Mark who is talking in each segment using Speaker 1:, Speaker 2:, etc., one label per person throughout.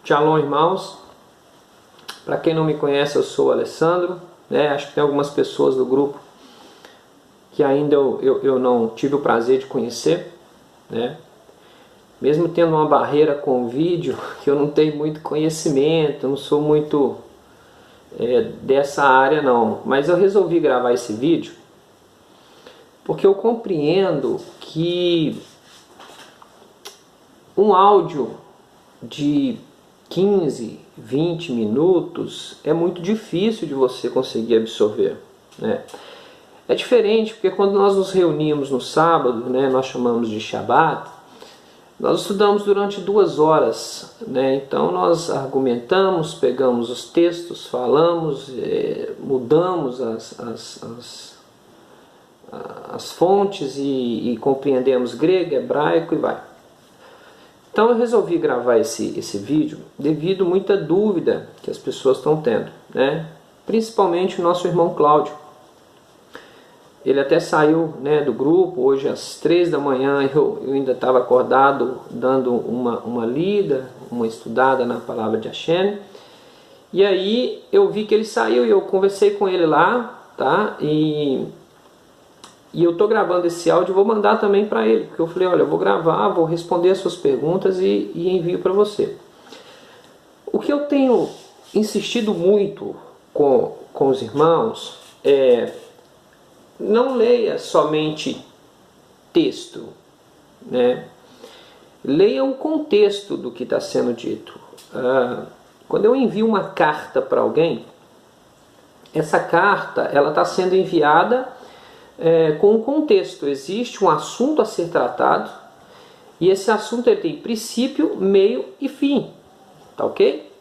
Speaker 1: Shalom, irmãos. Para quem não me conhece, eu sou o Alessandro, né? Acho que tem algumas pessoas do grupo que ainda eu não tive o prazer de conhecer, né? Mesmo tendo uma barreira com o vídeo, que eu não tenho muito conhecimento, não sou muito dessa área não, mas eu resolvi gravar esse vídeo porque eu compreendo que um áudio de 15, 20 minutos é muito difícil de você conseguir absorver, né? É diferente porque quando nós nos reunimos no sábado, né, nós chamamos de Shabbat, nós estudamos durante 2 horas, né? Então nós argumentamos, pegamos os textos, falamos, mudamos as fontes e compreendemos grego, hebraico e vai. Então eu resolvi gravar esse vídeo devido a muita dúvida que as pessoas estão tendo, né? Principalmente o nosso irmão Cláudio. Ele até saiu, né, do grupo, hoje às 3 da manhã eu ainda estava acordado dando uma lida, uma estudada na palavra de Hashem. E aí eu vi que ele saiu e eu conversei com ele lá, tá? E eu estou gravando esse áudio e vou mandar também para ele, porque eu falei, olha, eu vou gravar, vou responder as suas perguntas e envio para você. O que eu tenho insistido muito com os irmãos é: não leia somente texto, né? Leia o contexto do que está sendo dito. Quando eu envio uma carta para alguém, essa carta ela está sendo enviada com um contexto. Existe um assunto a ser tratado e esse assunto ele tem princípio, meio e fim, tá ok?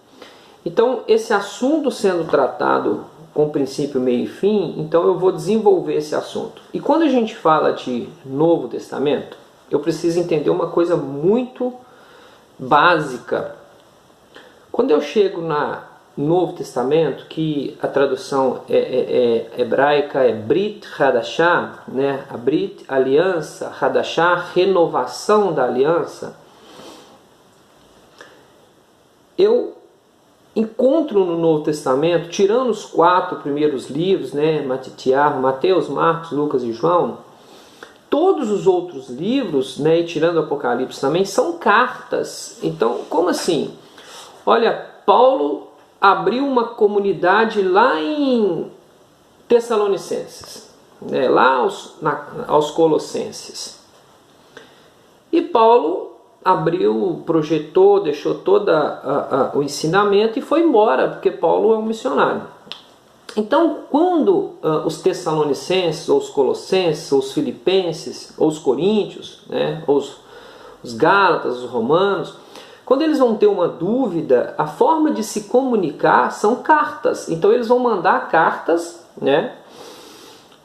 Speaker 1: Então esse assunto sendo tratado com princípio, meio e fim, então eu vou desenvolver esse assunto. E quando a gente fala de Novo Testamento, eu preciso entender uma coisa muito básica. Quando eu chego no Novo Testamento, que a tradução hebraica é Brit Hadashah, né? A Brit, aliança, Hadashah, renovação da aliança, eu encontro no Novo Testamento, tirando os 4 primeiros livros, né, Mateus, Marcos, Lucas e João, todos os outros livros, né, e tirando o Apocalipse também, são cartas. Então, como assim? Olha, Paulo abriu uma comunidade lá em Tessalonicenses, né, lá aos Colossenses. E Paulo abriu, projetou, deixou todo o ensinamento e foi embora, porque Paulo é um missionário. Então, quando os Tessalonicenses, ou os Colossenses, ou os Filipenses, ou os Coríntios, né, ou os Gálatas, os Romanos, quando eles vão ter uma dúvida, a forma de se comunicar são cartas. Então eles vão mandar cartas, né,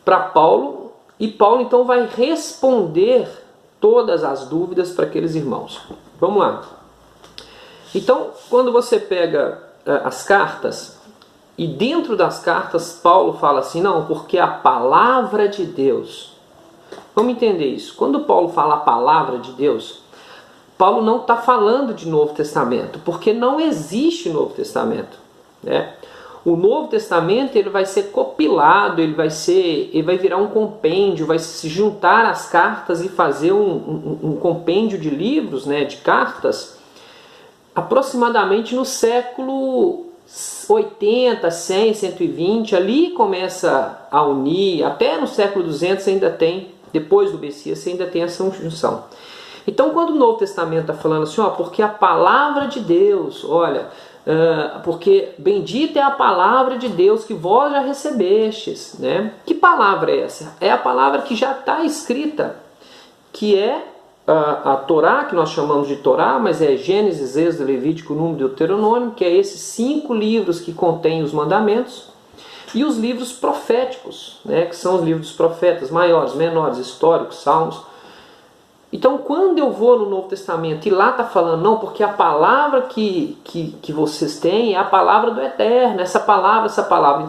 Speaker 1: para Paulo, e Paulo então vai responder todas as dúvidas para aqueles irmãos. Vamos lá. Então, quando você pega as cartas, e dentro das cartas Paulo fala assim, não, porque a palavra de Deus. Vamos entender isso. Quando Paulo fala a palavra de Deus, Paulo não está falando de Novo Testamento, porque não existe Novo Testamento, né? O Novo Testamento ele vai ser compilado, ele vai virar um compêndio, vai se juntar as cartas e fazer um compêndio de livros, né, de cartas, aproximadamente no século 80, 100, 120, ali começa a unir, até no século 200 ainda tem, depois do Messias, você ainda tem essa junção. Então, quando o Novo Testamento está falando assim, ó, porque a palavra de Deus, olha, porque bendita é a palavra de Deus que vós já recebestes, né? Que palavra é essa? É a palavra que já está escrita, que é a Torá, que nós chamamos de Torá, mas é Gênesis, Êxodo, Levítico, Número, Deuteronômio, que é esses 5 livros que contêm os mandamentos, e os livros proféticos, né? Que são os livros dos profetas, maiores, menores, históricos, salmos. Então, quando eu vou no Novo Testamento e lá está falando, não, porque a palavra que vocês têm é a palavra do Eterno, essa palavra.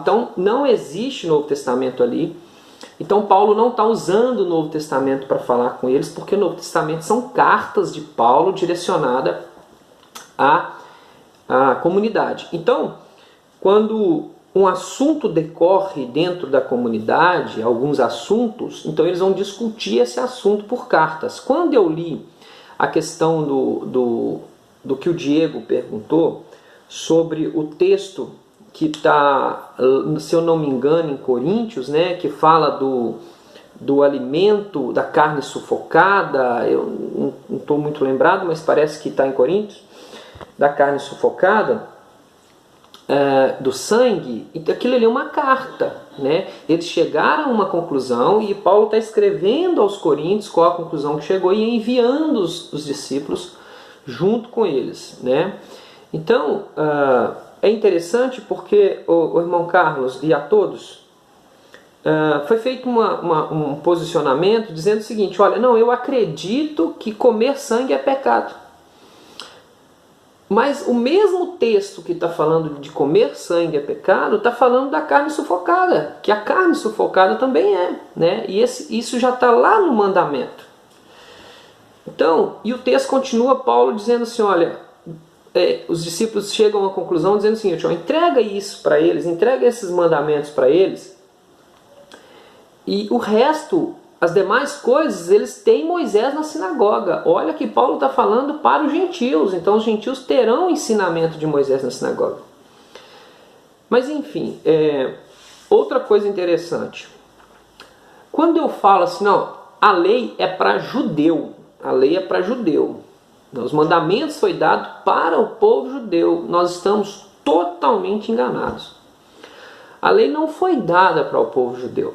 Speaker 1: Então, não existe Novo Testamento ali. Então, Paulo não está usando o Novo Testamento para falar com eles, porque o Novo Testamento são cartas de Paulo direcionadas a a comunidade. Então, quando um assunto decorre dentro da comunidade, alguns assuntos, então eles vão discutir esse assunto por cartas. Quando eu li a questão do que o Diego perguntou, sobre o texto que está, se eu não me engano, em Coríntios, né, que fala do alimento, da carne sufocada, eu não estou muito lembrado, mas parece que está em Coríntios, da carne sufocada, do sangue, aquilo ali é uma carta, né? Eles chegaram a uma conclusão e Paulo está escrevendo aos Coríntios qual a conclusão que chegou e enviando os discípulos junto com eles, né? Então, é interessante porque, o irmão Carlos e a todos, foi feito um posicionamento dizendo o seguinte: olha, não, eu acredito que comer sangue é pecado. Mas o mesmo texto que está falando de comer sangue é pecado, está falando da carne sufocada, que a carne sufocada também é, né? E isso já está lá no mandamento. Então, e o texto continua, Paulo dizendo assim, olha, os discípulos chegam a uma conclusão dizendo o seguinte: ó, entrega isso para eles, entrega esses mandamentos para eles, e o resto, as demais coisas, eles têm Moisés na sinagoga. Olha que Paulo está falando para os gentios, então os gentios terão o ensinamento de Moisés na sinagoga. Mas enfim, outra coisa interessante. Quando eu falo assim, não, a lei é para judeu, a lei é para judeu. Os mandamentos foi dado para o povo judeu. Nós estamos totalmente enganados. A lei não foi dada para o povo judeu.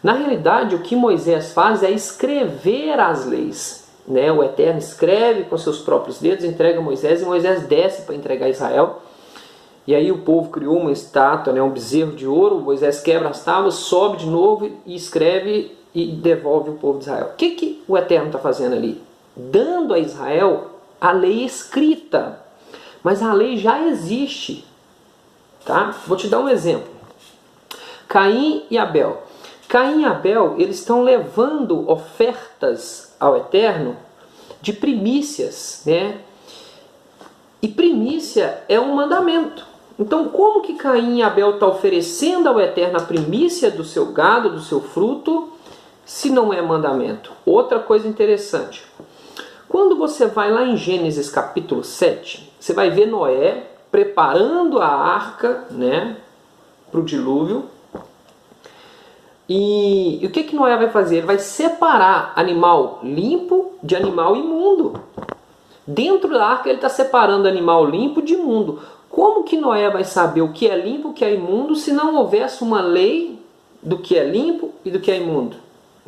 Speaker 1: Na realidade, o que Moisés faz é escrever as leis, né? O Eterno escreve com seus próprios dedos, entrega a Moisés, e Moisés desce para entregar a Israel. E aí o povo criou uma estátua, né? Um bezerro de ouro. Moisés quebra as tábuas, sobe de novo e escreve e devolve o povo de Israel. O que o Eterno está fazendo ali? Dando a Israel a lei escrita. Mas a lei já existe. Tá? Vou te dar um exemplo. Caim e Abel. Caim e Abel, eles estão levando ofertas ao Eterno de primícias, né? E primícia é um mandamento. Então, como que Caim e Abel estão oferecendo ao Eterno a primícia do seu gado, do seu fruto, se não é mandamento? Outra coisa interessante. Quando você vai lá em Gênesis capítulo 7, você vai ver Noé preparando a arca, né, para o dilúvio. E o que Noé vai fazer? Ele vai separar animal limpo de animal imundo. Dentro da arca ele está separando animal limpo de imundo. Como que Noé vai saber o que é limpo e o que é imundo se não houvesse uma lei do que é limpo e do que é imundo,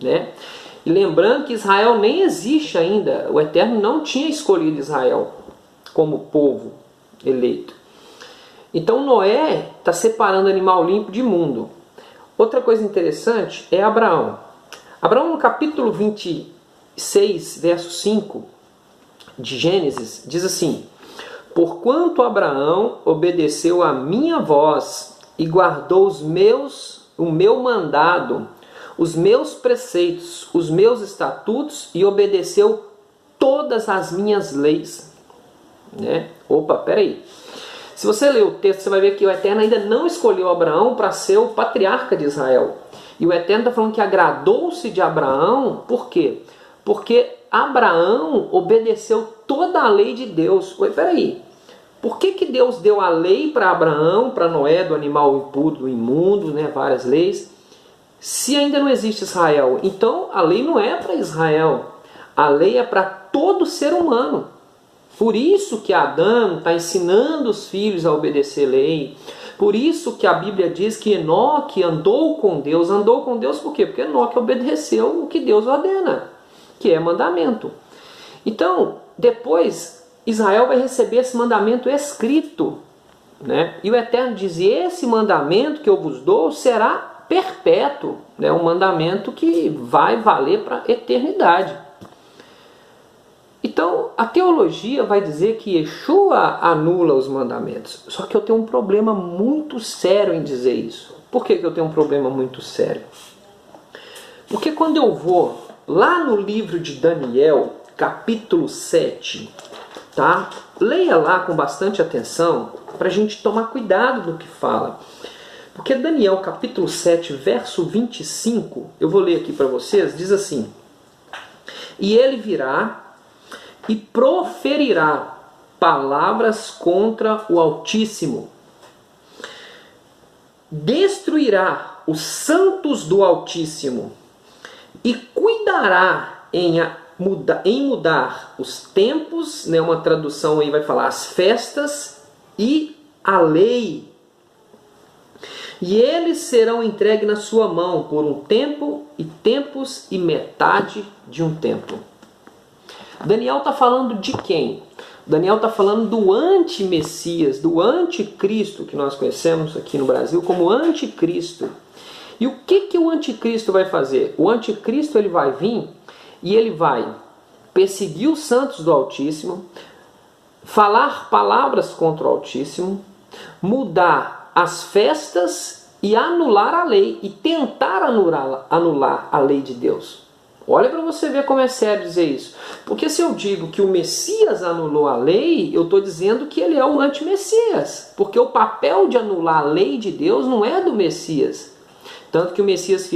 Speaker 1: né? E lembrando que Israel nem existe ainda. O Eterno não tinha escolhido Israel como povo eleito. Então Noé está separando animal limpo de imundo. Outra coisa interessante é Abraão. Abraão, no capítulo 26, verso 5 de Gênesis, diz assim: porquanto Abraão obedeceu a minha voz e guardou o meu mandado, os meus preceitos, os meus estatutos, e obedeceu todas as minhas leis. Né? Opa, peraí. Se você ler o texto, você vai ver que o Eterno ainda não escolheu Abraão para ser o patriarca de Israel. E o Eterno está falando que agradou-se de Abraão, por quê? Porque Abraão obedeceu toda a lei de Deus. Ué, peraí, por que Deus deu a lei para Abraão, para Noé, do animal impuro, do imundo, né, várias leis, se ainda não existe Israel? Então a lei não é para Israel, a lei é para todo ser humano. Por isso que Adão está ensinando os filhos a obedecer a lei. Por isso que a Bíblia diz que Enoque andou com Deus. Andou com Deus por quê? Porque Enoque obedeceu o que Deus ordena, que é mandamento. Então, depois, Israel vai receber esse mandamento escrito, né? E o Eterno diz: esse mandamento que eu vos dou será perpétuo, né? Um mandamento que vai valer para a eternidade. Então, a teologia vai dizer que Yeshua anula os mandamentos. Só que eu tenho um problema muito sério em dizer isso. Por que eu tenho um problema muito sério? Porque quando eu vou lá no livro de Daniel, capítulo 7, tá? Leia lá com bastante atenção para a gente tomar cuidado do que fala. Porque Daniel capítulo 7, verso 25, eu vou ler aqui para vocês, diz assim: E ele virá e proferirá palavras contra o Altíssimo, destruirá os santos do Altíssimo e cuidará em mudar os tempos, né? Uma tradução aí vai falar as festas e a lei. E eles serão entregues na sua mão por um tempo e tempos e metade de um tempo. Daniel está falando de quem? Daniel está falando do anti-Messias, do anticristo, que nós conhecemos aqui no Brasil como anticristo. E o que o anticristo vai fazer? O anticristo ele vai vir e ele vai perseguir os santos do Altíssimo, falar palavras contra o Altíssimo, mudar as festas e anular a lei, e tentar anular a lei de Deus. Olha para você ver como é sério dizer isso. Porque se eu digo que o Messias anulou a lei, eu estou dizendo que ele é o anti-Messias. Porque o papel de anular a lei de Deus não é do Messias. Tanto que o Messias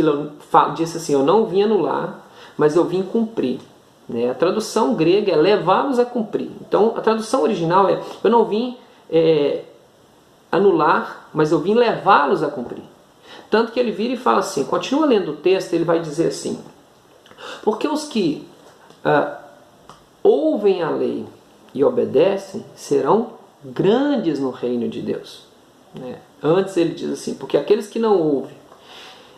Speaker 1: disse assim: eu não vim anular, mas eu vim cumprir. Né? A tradução grega é levá-los a cumprir. Então a tradução original é: eu não vim anular, mas eu vim levá-los a cumprir. Tanto que ele vira e fala assim, continua lendo o texto, ele vai dizer assim: porque os que ouvem a lei e obedecem serão grandes no reino de Deus. Né? Antes ele diz assim: porque aqueles que não ouvem,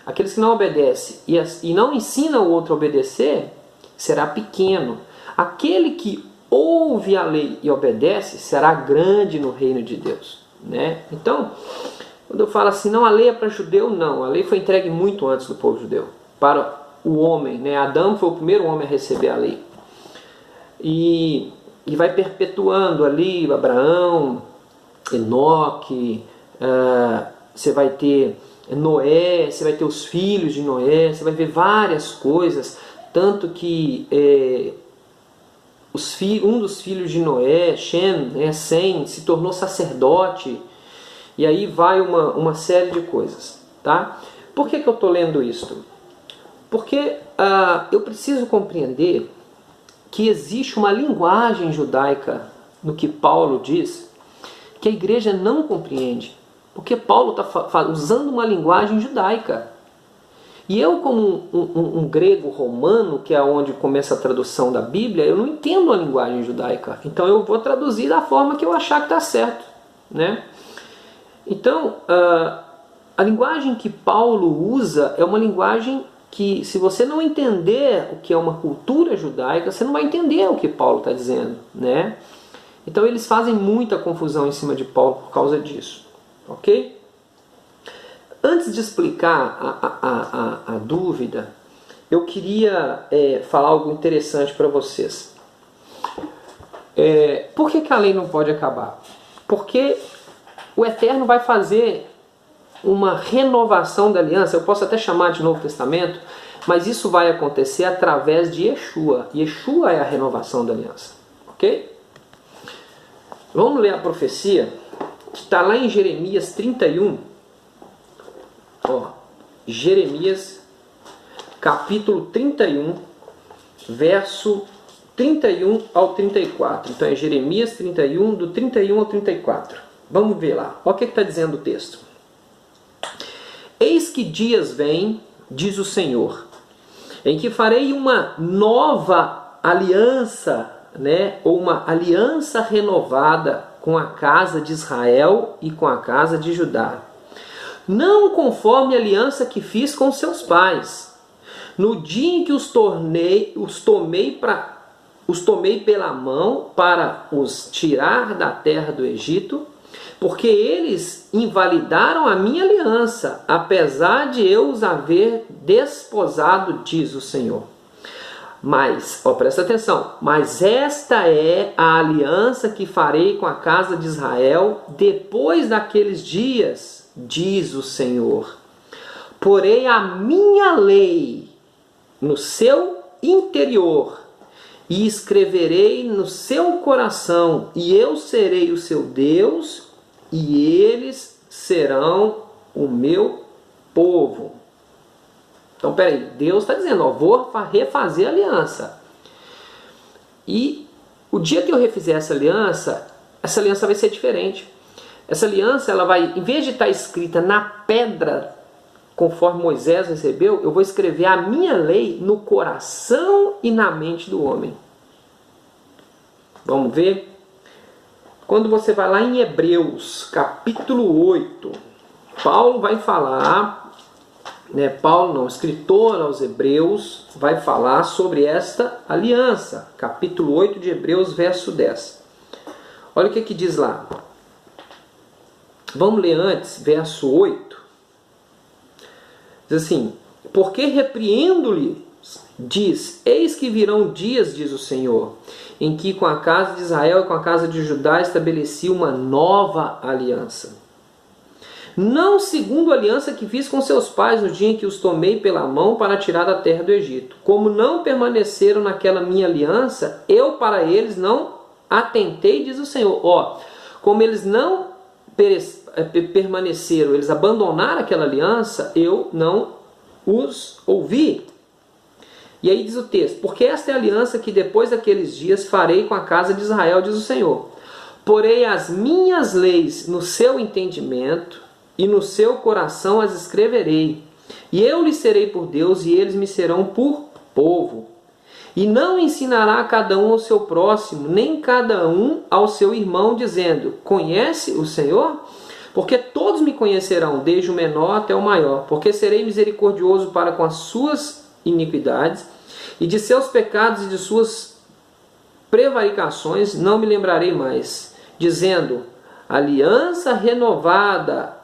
Speaker 1: aqueles que não obedecem e não ensinam o outro a obedecer, será pequeno. Aquele que ouve a lei e obedece será grande no reino de Deus. Né? Então, quando eu falo assim, não, a lei é para judeu, não. A lei foi entregue muito antes do povo judeu. Para o homem, né? Adão foi o primeiro homem a receber a lei. E vai perpetuando ali Abraão, Enoque, você vai ter Noé, você vai ter os filhos de Noé, você vai ver várias coisas. Tanto que um dos filhos de Noé, Shem, Sem, se tornou sacerdote. E aí vai uma série de coisas. Tá? Por que eu estou lendo isso? Porque eu preciso compreender que existe uma linguagem judaica no que Paulo diz que a igreja não compreende. Porque Paulo está usando uma linguagem judaica. E eu, como um grego romano, que é onde começa a tradução da Bíblia, eu não entendo a linguagem judaica. Então eu vou traduzir da forma que eu achar que está certo. Né? Então, a linguagem que Paulo usa é uma linguagem que, se você não entender o que é uma cultura judaica, você não vai entender o que Paulo está dizendo. Né? Então eles fazem muita confusão em cima de Paulo por causa disso. Ok? Antes de explicar a dúvida, eu queria falar algo interessante para vocês. Por que a lei não pode acabar? Porque o Eterno vai fazer uma renovação da aliança. Eu posso até chamar de Novo Testamento, mas isso vai acontecer através de Yeshua. Yeshua é a renovação da aliança. Ok? Vamos ler a profecia que está lá em Jeremias 31. Jeremias capítulo 31, verso 31 ao 34. Então é Jeremias 31, do 31 ao 34. Vamos ver lá. Olha o que está dizendo o texto. Eis que dias vêm, diz o Senhor, em que farei uma nova aliança, né, ou uma aliança renovada com a casa de Israel e com a casa de Judá. Não conforme a aliança que fiz com seus pais, no dia em que os tomei pela mão para os tirar da terra do Egito, porque eles invalidaram a minha aliança, apesar de eu os haver desposado, diz o Senhor. Mas, presta atenção, mas esta é a aliança que farei com a casa de Israel depois daqueles dias, diz o Senhor. Porei a minha lei no seu interior e escreverei no seu coração, e eu serei o seu Deus, e eles serão o meu povo. Então, peraí, Deus está dizendo, ó, vou refazer a aliança. E o dia que eu refizer essa aliança vai ser diferente. Essa aliança, ela vai, em vez de estar escrita na pedra, conforme Moisés recebeu, eu vou escrever a minha lei no coração e na mente do homem. Vamos ver? Quando você vai lá em Hebreus, capítulo 8, Paulo vai falar, o escritor aos Hebreus, vai falar sobre esta aliança. Capítulo 8 de Hebreus, verso 10. Olha o que diz lá. Vamos ler antes, verso 8. Diz assim, porque repreendo-lhe, diz, eis que virão dias, diz o Senhor, em que com a casa de Israel e com a casa de Judá estabeleci uma nova aliança. Não segundo a aliança que fiz com seus pais no dia em que os tomei pela mão para tirar da terra do Egito. Como não permaneceram naquela minha aliança, eu para eles não atentei, diz o Senhor. Como eles não permaneceram, eles abandonaram aquela aliança, eu não os ouvi. E aí diz o texto, porque esta é a aliança que depois daqueles dias farei com a casa de Israel, diz o Senhor. Porei as minhas leis no seu entendimento e no seu coração as escreverei. E eu lhes serei por Deus e eles me serão por povo. E não ensinará a cada um ao seu próximo, nem cada um ao seu irmão, dizendo, conhece o Senhor? Porque todos me conhecerão, desde o menor até o maior. Porque serei misericordioso para com as suas iniquidades, e de seus pecados e de suas prevaricações não me lembrarei mais. Dizendo, aliança renovada,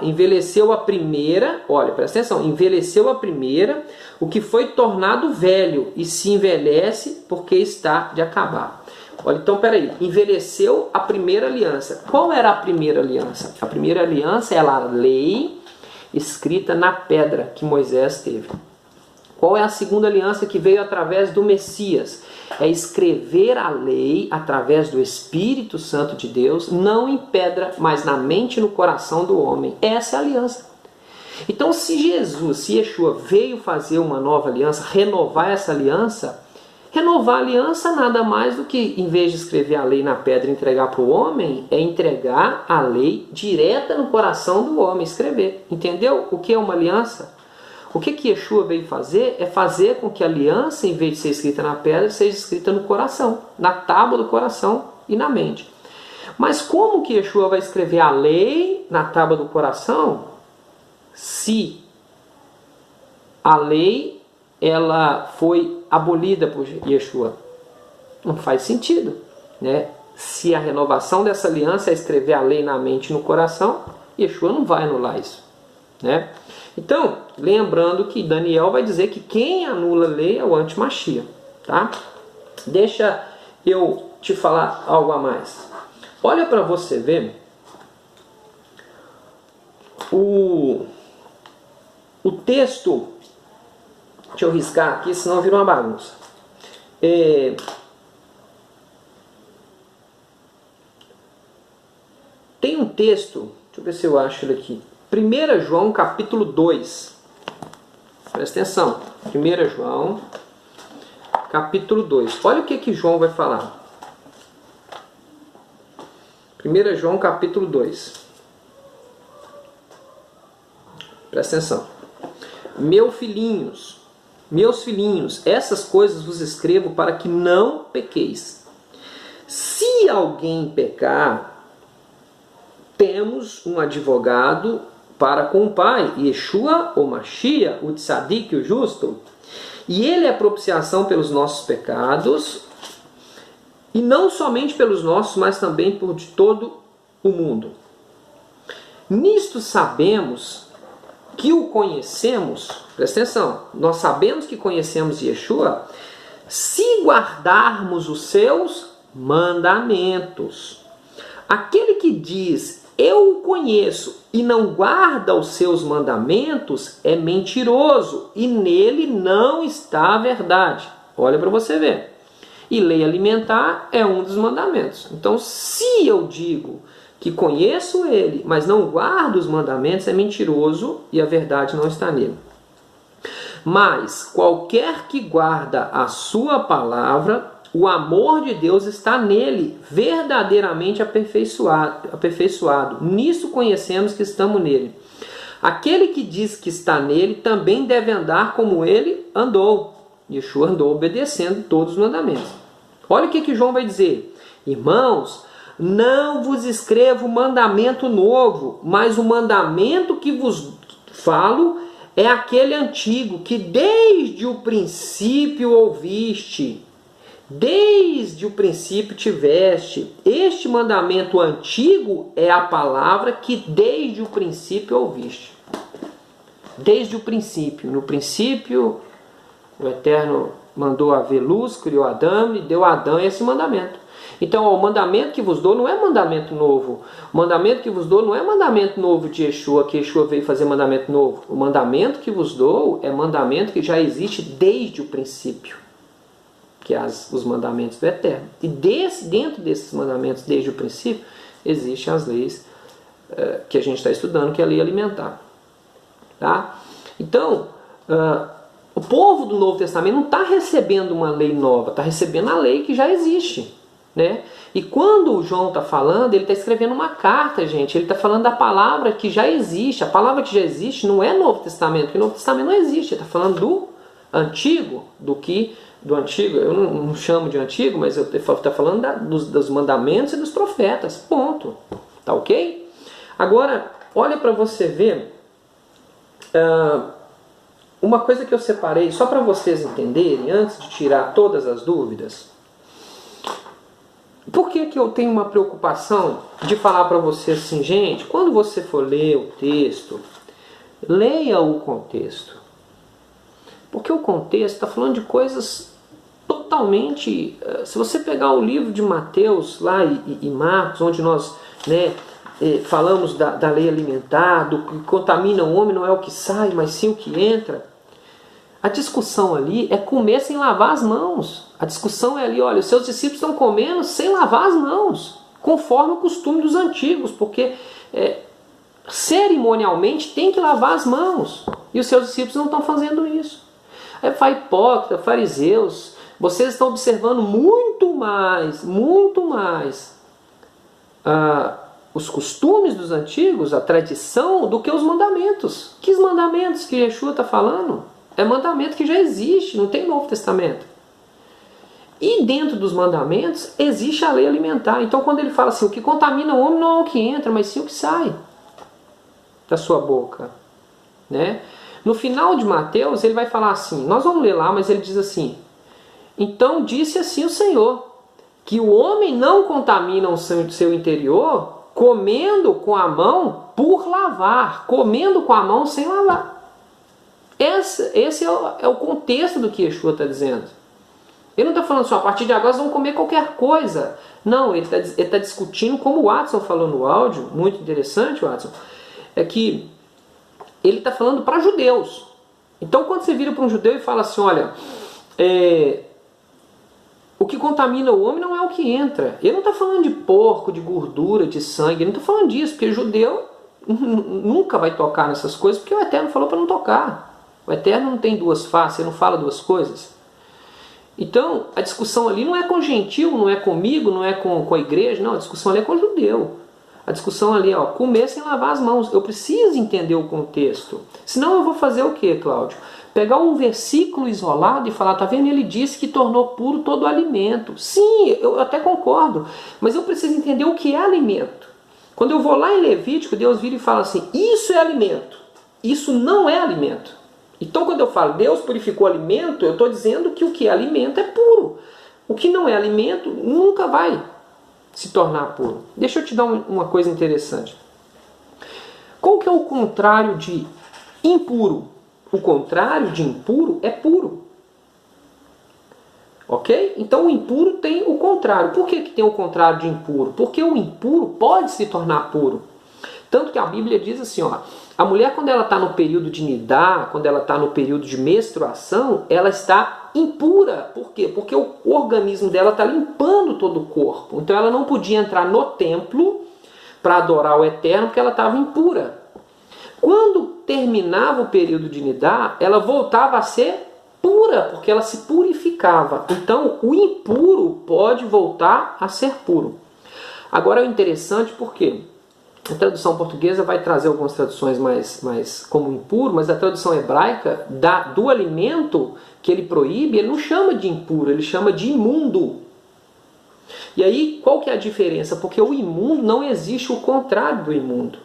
Speaker 1: envelheceu a primeira, olha, presta atenção, envelheceu a primeira, o que foi tornado velho, e se envelhece porque está de acabar. Olha, então, peraí, envelheceu a primeira aliança. Qual era a primeira aliança? A primeira aliança era a lei escrita na pedra que Moisés teve. Qual é a segunda aliança que veio através do Messias? É escrever a lei através do Espírito Santo de Deus, não em pedra, mas na mente e no coração do homem. Essa é a aliança. Então, se Yeshua veio fazer uma nova aliança, renovar essa aliança, renovar a aliança nada mais do que, em vez de escrever a lei na pedra e entregar para o homem, é entregar a lei direta no coração do homem, escrever. Entendeu o que é uma aliança? O que Yeshua veio fazer é fazer com que a aliança, em vez de ser escrita na pedra, seja escrita no coração, na tábua do coração e na mente. Mas como que Yeshua vai escrever a lei na tábua do coração se a lei ela foi abolida por Yeshua? Não faz sentido, né? Se a renovação dessa aliança é escrever a lei na mente e no coração, Yeshua não vai anular isso, né? Então, lembrando que Daniel vai dizer que quem anula a lei é o anti-Mashiach, tá? Deixa eu te falar algo a mais. Olha para você ver o texto. Deixa eu riscar aqui, senão vira uma bagunça. Tem um texto, deixa eu ver se eu acho ele aqui. 1 João capítulo 2. Presta atenção. 1 João capítulo 2. Olha o que João vai falar. 1 João capítulo 2. Presta atenção. Meus filhinhos, essas coisas vos escrevo para que não pequeis. Se alguém pecar, temos um advogado para com o Pai, Yeshua, o Mashiach, o Tzadik, o justo, e ele é propiciação pelos nossos pecados, e não somente pelos nossos, mas também por de todo o mundo. Nisto sabemos que o conhecemos, presta atenção, nós sabemos que conhecemos Yeshua, se guardarmos os seus mandamentos. Aquele que diz, eu o conheço e não guarda os seus mandamentos, é mentiroso e nele não está a verdade. Olha para você ver. E lei alimentar é um dos mandamentos. Então, se eu digo que conheço ele, mas não guardo os mandamentos, é mentiroso e a verdade não está nele. Mas qualquer que guarda a sua palavra, o amor de Deus está nele, verdadeiramente aperfeiçoado. Nisso conhecemos que estamos nele. Aquele que diz que está nele também deve andar como ele andou. Yeshua andou obedecendo todos os mandamentos. Olha o que João vai dizer. Irmãos, não vos escrevo mandamento novo, mas o mandamento que vos falo é aquele antigo que desde o princípio ouviste. Desde o princípio tiveste. Este mandamento antigo é a palavra que desde o princípio ouviste. Desde o princípio. No princípio, o Eterno mandou haver luz, criou Adão e deu a Adão esse mandamento. Então, o mandamento que vos dou não é mandamento novo. O mandamento que vos dou não é mandamento novo de Yeshua, que Yeshua veio fazer mandamento novo. O mandamento que vos dou é mandamento que já existe desde o princípio, que é os mandamentos do Eterno. E dentro desses mandamentos, desde o princípio, existem as leis que a gente está estudando, que é a lei alimentar. Tá? Então, o povo do Novo Testamento não está recebendo uma lei nova, está recebendo a lei que já existe. Né? E quando o João está falando, ele está escrevendo uma carta, gente. Ele está falando da palavra que já existe. A palavra que já existe não é Novo Testamento, porque o Novo Testamento não existe. Ele está falando do antigo, do antigo, eu não chamo de antigo, mas eu estou falando dos mandamentos e dos profetas. Ponto. Tá ok? Agora, olha para você ver uma coisa que eu separei, só para vocês entenderem, antes de tirar todas as dúvidas. Por que eu tenho uma preocupação de falar para você assim, gente, quando você for ler o texto, leia o contexto. Porque o contexto está falando de coisas totalmente... Se você pegar o livro de Mateus lá e Marcos, onde nós falamos da lei alimentar, do que contamina o homem não é o que sai, mas sim o que entra. A discussão ali é comer sem lavar as mãos. A discussão é ali, olha, os seus discípulos estão comendo sem lavar as mãos, conforme o costume dos antigos, porque cerimonialmente tem que lavar as mãos, e os seus discípulos não estão fazendo isso. Hipócrita, fariseus, vocês estão observando muito mais os costumes dos antigos, a tradição, do que os mandamentos. Que mandamentos que Yeshua está falando? É mandamento que já existe, não tem Novo Testamento. E dentro dos mandamentos existe a lei alimentar. Então quando ele fala assim, o que contamina o homem não é o que entra, mas sim o que sai da sua boca. Né? No final de Mateus ele vai falar assim, nós vamos ler lá, mas ele diz assim, então disse assim o Senhor, que o homem não contamina o seu interior comendo com a mão por lavar, comendo com a mão sem lavar. Esse é o contexto do que Yeshua está dizendo. Ele não está falando assim, a partir de agora nós vamos comer qualquer coisa. Não, ele está discutindo, como o Watson falou no áudio, muito interessante, Watson, é que ele está falando para judeus. Então quando você vira para um judeu e fala assim, olha, o que contamina o homem não é o que entra. Ele não está falando de porco, de gordura, de sangue, ele não está falando disso, porque o judeu nunca vai tocar nessas coisas, porque o Eterno falou para não tocar. O Eterno não tem duas faces, ele não fala duas coisas. Então, a discussão ali não é com gentil, não é comigo, não é com a igreja, não, a discussão ali é com o judeu. A discussão ali é, comer sem lavar as mãos. Eu preciso entender o contexto. Senão eu vou fazer o quê, Cláudio? Pegar um versículo isolado e falar, tá vendo? Ele disse que tornou puro todo o alimento. Sim, eu até concordo, mas eu preciso entender o que é alimento. Quando eu vou lá em Levítico, Deus vira e fala assim, isso é alimento, isso não é alimento. Então quando eu falo Deus purificou alimento, eu estou dizendo que o que é alimento é puro. O que não é alimento nunca vai se tornar puro. Deixa eu te dar uma coisa interessante. Qual que é o contrário de impuro? O contrário de impuro é puro. Ok? Então o impuro tem o contrário. Por que tem o contrário de impuro? Porque o impuro pode se tornar puro. Tanto que a Bíblia diz assim, ó, a mulher quando ela está no período de nidar, quando ela está no período de menstruação, ela está impura. Por quê? Porque o organismo dela está limpando todo o corpo. Então ela não podia entrar no templo para adorar o Eterno porque ela estava impura. Quando terminava o período de nidar, ela voltava a ser pura, porque ela se purificava. Então o impuro pode voltar a ser puro. Agora é interessante porque a tradução portuguesa vai trazer algumas traduções mais como impuro, mas a tradução hebraica do alimento que ele proíbe, ele não chama de impuro, ele chama de imundo. E aí, qual que é a diferença? Porque o imundo não existe o contrário do imundo,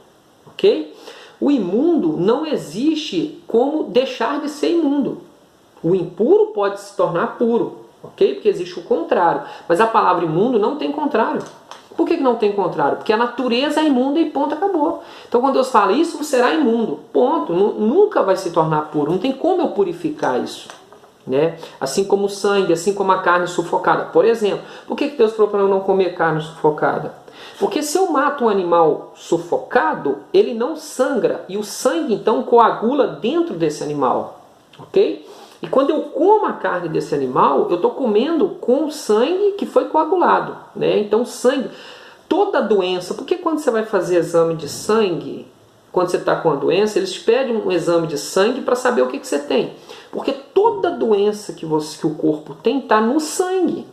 Speaker 1: ok? O imundo não existe como deixar de ser imundo. O impuro pode se tornar puro, ok? Porque existe o contrário. Mas a palavra imundo não tem contrário. Por que não tem contrário? Porque a natureza é imunda e ponto, acabou. Então quando Deus fala isso, será imundo. Ponto. Nunca vai se tornar puro. Não tem como eu purificar isso. Né? Assim como o sangue, assim como a carne sufocada. Por exemplo, por que Deus falou para eu não comer carne sufocada? Porque se eu mato um animal sufocado, ele não sangra. E o sangue então coagula dentro desse animal. Ok? E quando eu como a carne desse animal, eu estou comendo com o sangue que foi coagulado. Né? Então, sangue, toda doença, porque quando você vai fazer exame de sangue, quando você está com a doença, eles te pedem um exame de sangue para saber o que você tem. Porque toda doença que o corpo tem está no sangue.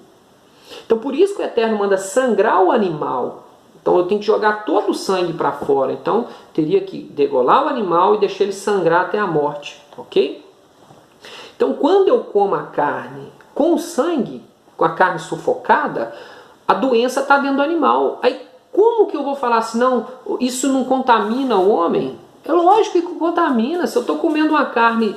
Speaker 1: Então, por isso que o Eterno manda sangrar o animal. Então, eu tenho que jogar todo o sangue para fora. Então, teria que degolar o animal e deixar ele sangrar até a morte. Ok? Então, quando eu como a carne com sangue, com a carne sufocada, a doença está dentro do animal. Aí, como que eu vou falar assim, não, isso não contamina o homem? É lógico que contamina. Se eu estou comendo uma carne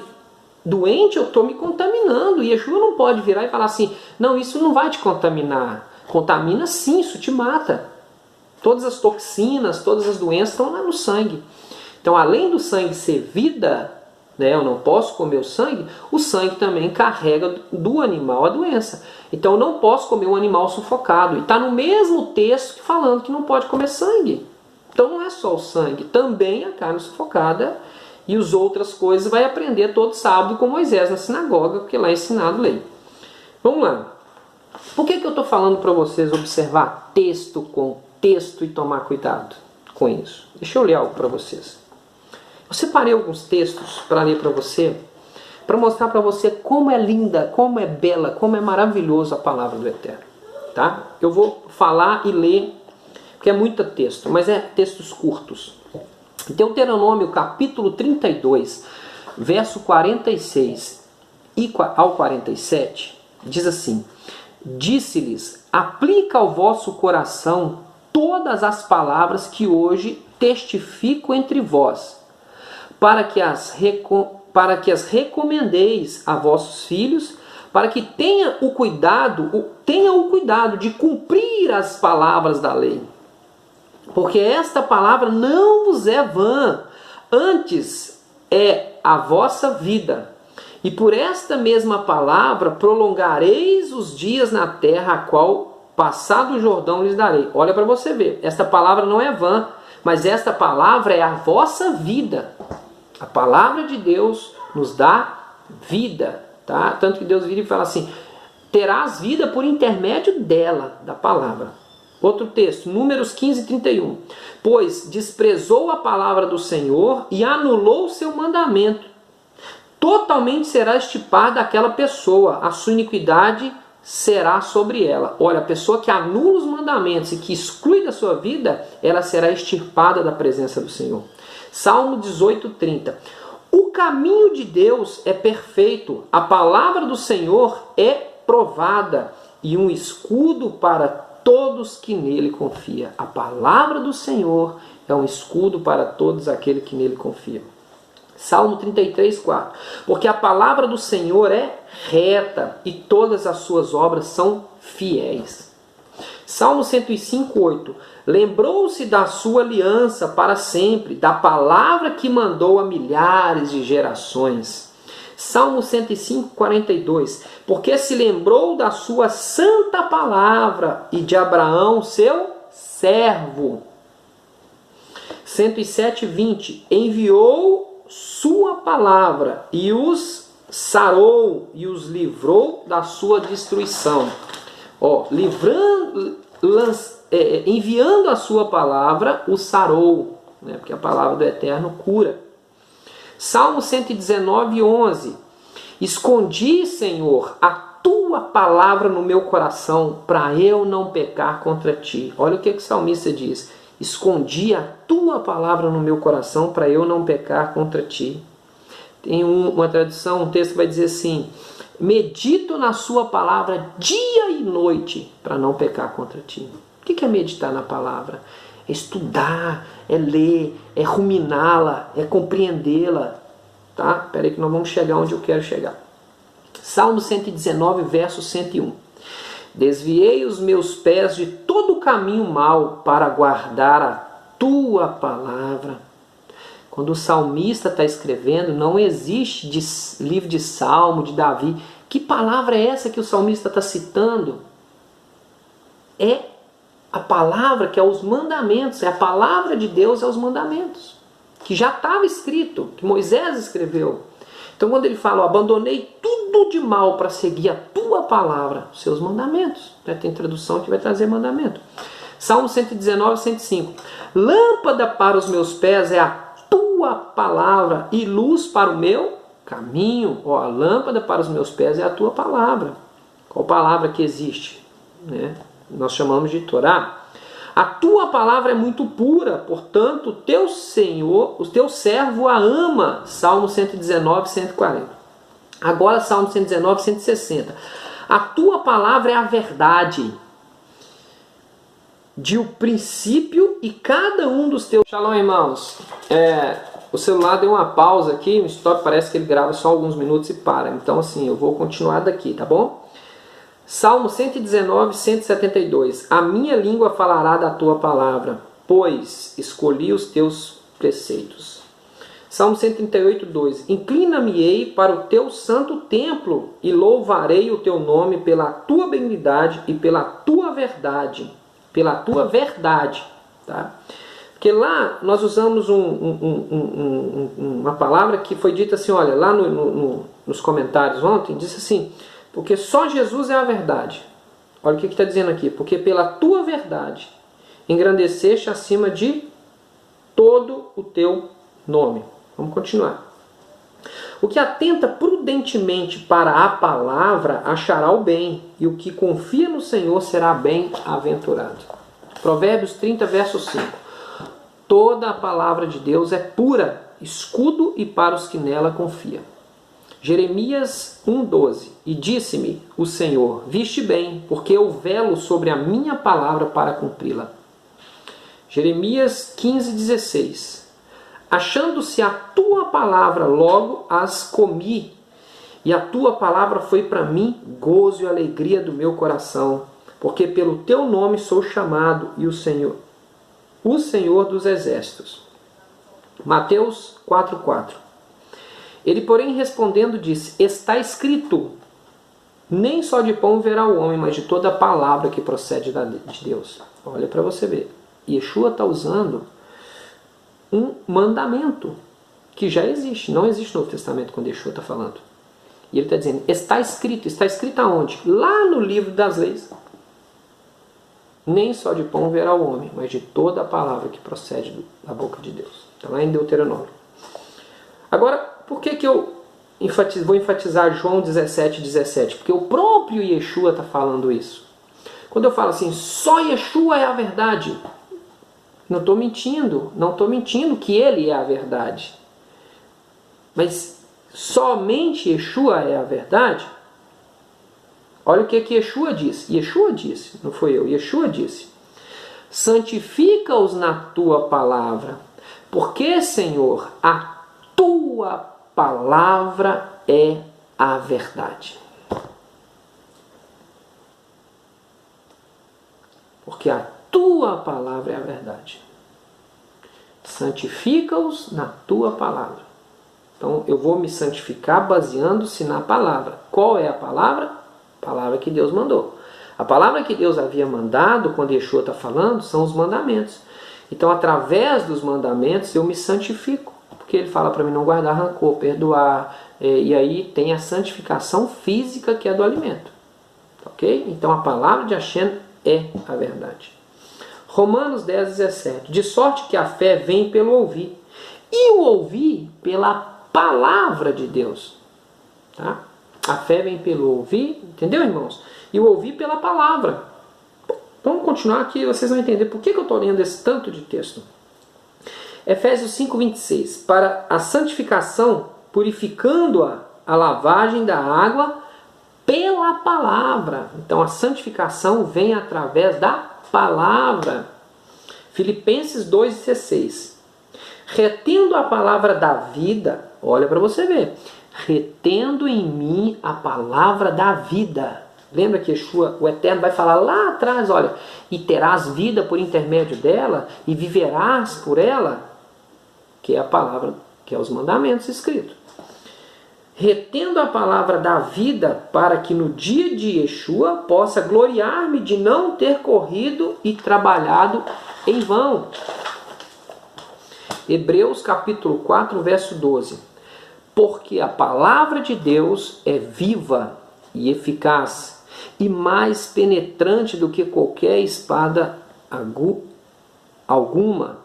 Speaker 1: doente, eu estou me contaminando. E Yeshua não pode virar e falar assim, não, isso não vai te contaminar. Contamina sim, isso te mata. Todas as toxinas, todas as doenças estão lá no sangue. Então, além do sangue ser vida, né, eu não posso comer o sangue também carrega do animal a doença. Então eu não posso comer um animal sufocado. E está no mesmo texto falando que não pode comer sangue. Então não é só o sangue, também a carne sufocada e as outras coisas vai aprender todo sábado com Moisés na sinagoga, porque lá é ensinado lei. Vamos lá. Por que eu estou falando para vocês observar texto com texto e tomar cuidado com isso? Deixa eu ler algo para vocês. Eu separei alguns textos para ler para você, para mostrar para você como é linda, como é bela, como é maravilhoso a palavra do Eterno. Tá? Eu vou falar e ler, porque é muito texto, mas é textos curtos. Deuteronômio capítulo 32, verso 46 ao 47, diz assim: Disse-lhes, aplica ao vosso coração todas as palavras que hoje testifico entre vós, para que as recomendeis a vossos filhos, para que tenha o cuidado de cumprir as palavras da lei. Porque esta palavra não vos é vã, antes é a vossa vida. E por esta mesma palavra prolongareis os dias na terra, a qual, passado o Jordão, lhes darei. Olha para você ver, esta palavra não é vã, mas esta palavra é a vossa vida. A palavra de Deus nos dá vida, tá? Tanto que Deus vira e fala assim, terás vida por intermédio dela, da palavra. Outro texto, Números 15, 31. Pois desprezou a palavra do Senhor e anulou o seu mandamento. Totalmente será extirpada aquela pessoa, a sua iniquidade será sobre ela. Olha, a pessoa que anula os mandamentos e que exclui da sua vida, ela será extirpada da presença do Senhor. Salmo 18, 30. O caminho de Deus é perfeito, a palavra do Senhor é provada e um escudo para todos que nele confiam. A palavra do Senhor é um escudo para todos aqueles que nele confiam. Salmo 33, 4. Porque a palavra do Senhor é reta e todas as suas obras são fiéis. Salmo 105, 8. Lembrou-se da sua aliança para sempre, da palavra que mandou a milhares de gerações. Salmo 105, 42. Porque se lembrou da sua santa palavra e de Abraão, seu servo. 107:20. Enviou sua palavra e os sarou e os livrou da sua destruição. Ó, enviando a sua palavra, os sarou, né? Porque a palavra do Eterno cura. Salmo 119:11. Escondi, Senhor, a tua palavra no meu coração, para eu não pecar contra ti. Olha o que o salmista diz. Escondi a tua palavra no meu coração, para eu não pecar contra ti. Tem uma tradução, um texto que vai dizer assim: medito na sua palavra dia e noite, para não pecar contra ti. O que é meditar na palavra? É estudar, é ler, é ruminá-la, é compreendê-la. Tá? Espera aí que nós vamos chegar onde eu quero chegar. Salmo 119, verso 101. Desviei os meus pés de todo o caminho mau para guardar a tua palavra. Quando o salmista está escrevendo, não existe livro de Salmo, de Davi. Que palavra é essa que o salmista está citando? É a palavra que é os mandamentos, é a palavra de Deus, é os mandamentos, que já estava escrito, que Moisés escreveu. Então quando ele fala, abandonei tudo de mal para seguir a tua palavra, os seus mandamentos, né? Tem tradução que vai trazer mandamento. Salmo 119, 105. Lâmpada para os meus pés é a tua palavra e luz para o meu caminho. Ó, a lâmpada para os meus pés é a tua palavra. Qual palavra que existe? Né? Nós chamamos de Torá. A tua palavra é muito pura, portanto, o teu Senhor, o teu servo a ama. Salmo 119, 140. Agora, Salmo 119, 160. A tua palavra é a verdade de o princípio e cada um dos teus... Shalom, irmãos. O celular deu uma pausa aqui, o stop parece que ele grava só alguns minutos e para. Então, assim, eu vou continuar daqui, tá bom? Salmo 119, 172. A minha língua falará da tua palavra, pois escolhi os teus preceitos. Salmo 138, 2. Inclina-me-ei para o teu santo templo e louvarei o teu nome pela tua benignidade e pela tua verdade. Pela tua verdade. Tá? Porque lá nós usamos uma palavra que foi dita assim, olha, lá nos comentários ontem, disse assim... Porque só Jesus é a verdade. Olha o que está dizendo aqui. Porque pela tua verdade engrandeceste acima de todo o teu nome. Vamos continuar. O que atenta prudentemente para a palavra achará o bem, e o que confia no Senhor será bem-aventurado. Provérbios 30, verso 5. Toda a palavra de Deus é pura, escudo e para os que nela confiam. Jeremias 1,12. E disse-me o Senhor, viste bem, porque eu velo sobre a minha palavra para cumpri-la. Jeremias 15,16. Achando-se a tua palavra, logo as comi, e a tua palavra foi para mim gozo e alegria do meu coração, porque pelo teu nome sou chamado, e o Senhor dos exércitos. Mateus 4,4. Ele, porém, respondendo, disse, está escrito, nem só de pão verá o homem, mas de toda a palavra que procede de Deus. Olha para você ver. Yeshua está usando um mandamento que já existe. Não existe no Novo Testamento quando Yeshua está falando. E ele está dizendo, está escrito. Está escrito aonde? Lá no livro das leis. Nem só de pão verá o homem, mas de toda a palavra que procede da boca de Deus. Está lá em Deuteronômio. Agora, por que eu vou enfatizar João 17, 17? Porque o próprio Yeshua está falando isso. Quando eu falo assim, só Yeshua é a verdade, não estou mentindo que ele é a verdade. Mas somente Yeshua é a verdade? Olha o que Yeshua disse. Yeshua disse, não foi eu. Yeshua disse, santifica-os na tua palavra, porque, Senhor, a tua palavra é a verdade. Porque a tua palavra é a verdade. Santifica-os na tua palavra. Então eu vou me santificar baseando-se na palavra. Qual é a palavra? A palavra que Deus mandou. A palavra que Deus havia mandado, quando Yeshua está falando, são os mandamentos. Então, através dos mandamentos, eu me santifico. Porque ele fala para mim não guardar rancor, perdoar. E aí tem a santificação física que é do alimento. Ok? Então, a palavra de Hashem é a verdade. Romanos 10, 17. De sorte que a fé vem pelo ouvir. E o ouvir pela palavra de Deus. Tá? A fé vem pelo ouvir, entendeu, irmãos? E o ouvir pela palavra. Vamos continuar aqui, vocês vão entender por que eu estou lendo esse tanto de texto. Efésios 5, 26. Para a santificação, purificando-a a lavagem da água pela palavra. Então a santificação vem através da palavra. Filipenses 2,16. Retendo a palavra da vida, olha para você ver, retendo em mim a palavra da vida. Lembra que Yeshua, o Eterno, vai falar lá atrás, olha, e terás vida por intermédio dela, e viverás por ela, que é a palavra, que é os mandamentos escritos. Retendo a palavra da vida, para que no dia de Yeshua possa gloriar-me de não ter corrido e trabalhado em vão. Hebreus capítulo 4, verso 12. Porque a palavra de Deus é viva e eficaz, e mais penetrante do que qualquer espada alguma,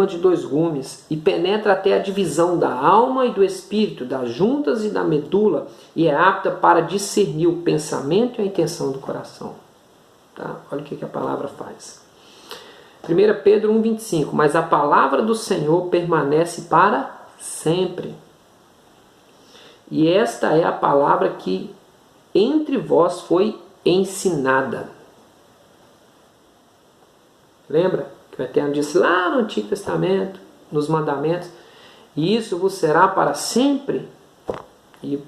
Speaker 1: de 2 gumes, e penetra até a divisão da alma e do espírito, das juntas e da medula, e é apta para discernir o pensamento e a intenção do coração. Tá? Olha o que a palavra faz. 1 Pedro 1,25. Mas a palavra do Senhor permanece para sempre. E esta é a palavra que entre vós foi ensinada. Lembra que o Eterno disse lá no Antigo Testamento, nos mandamentos, e isso vos será para sempre? E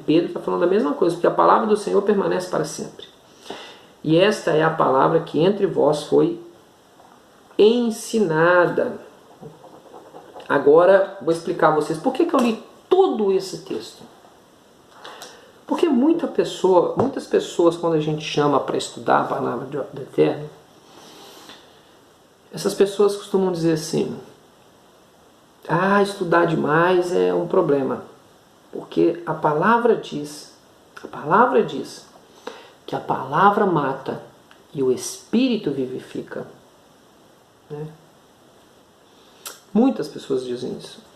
Speaker 1: Pedro está falando a mesma coisa, porque a palavra do Senhor permanece para sempre. E esta é a palavra que entre vós foi ensinada. Agora vou explicar a vocês por que eu li todo esse texto. Porque muitas pessoas, quando a gente chama para estudar a palavra do Eterno, essas pessoas costumam dizer assim: estudar demais é um problema. Porque a palavra diz que a palavra mata e o Espírito vivifica. Né? Muitas pessoas dizem isso.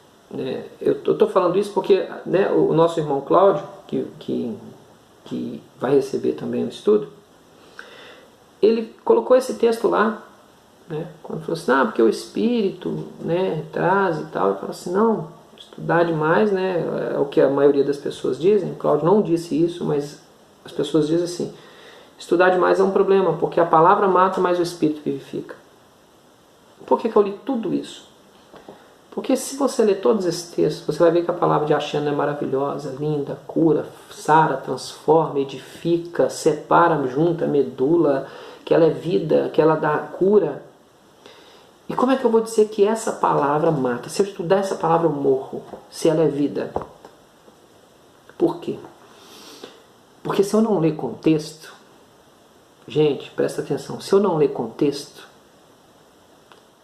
Speaker 1: Eu estou falando isso porque, né, o nosso irmão Cláudio, que vai receber também o estudo, ele colocou esse texto lá, né, quando falou assim, porque o Espírito, né, traz e tal. Ele falou assim, não, estudar demais, né, é o que a maioria das pessoas dizem. O Cláudio não disse isso, mas as pessoas dizem assim, estudar demais é um problema, porque a palavra mata, mas o Espírito vivifica. Por que eu li tudo isso? Porque se você ler todos esses textos, você vai ver que a palavra de Hashem é maravilhosa, linda, cura, sara, transforma, edifica, separa, junta, medula, que ela é vida, que ela dá cura. E como é que eu vou dizer que essa palavra mata? Se eu estudar essa palavra eu morro, se ela é vida. Por quê? Porque se eu não ler contexto, gente, presta atenção, se eu não ler contexto,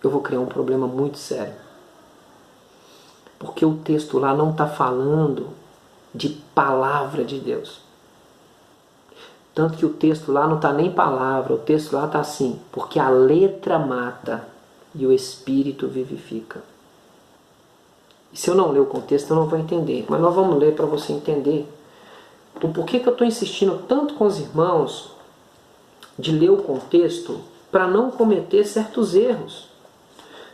Speaker 1: eu vou criar um problema muito sério. Porque o texto lá não está falando de palavra de Deus. Tanto que o texto lá não está nem palavra, o texto lá está assim, porque a letra mata e o Espírito vivifica. E se eu não ler o contexto, eu não vou entender. Mas nós vamos ler para você entender o porquê que eu estou insistindo tanto com os irmãos de ler o contexto para não cometer certos erros.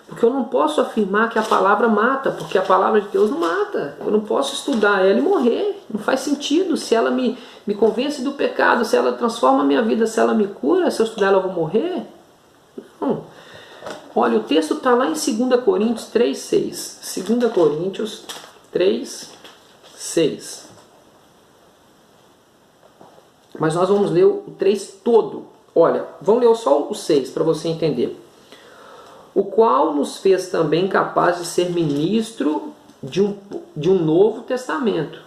Speaker 1: Porque eu não posso afirmar que a palavra mata, porque a palavra de Deus não mata. Eu não posso estudar ela e morrer. Não faz sentido. Se ela me convence do pecado, se ela transforma a minha vida, se ela me cura, se eu estudar ela eu vou morrer? Não. Olha, o texto está lá em 2 Coríntios 3,6. 2 Coríntios 3,6. Mas nós vamos ler o 3 todo. Olha, vamos ler só o 6 para você entender. O qual nos fez também capaz de ser ministro de um novo testamento,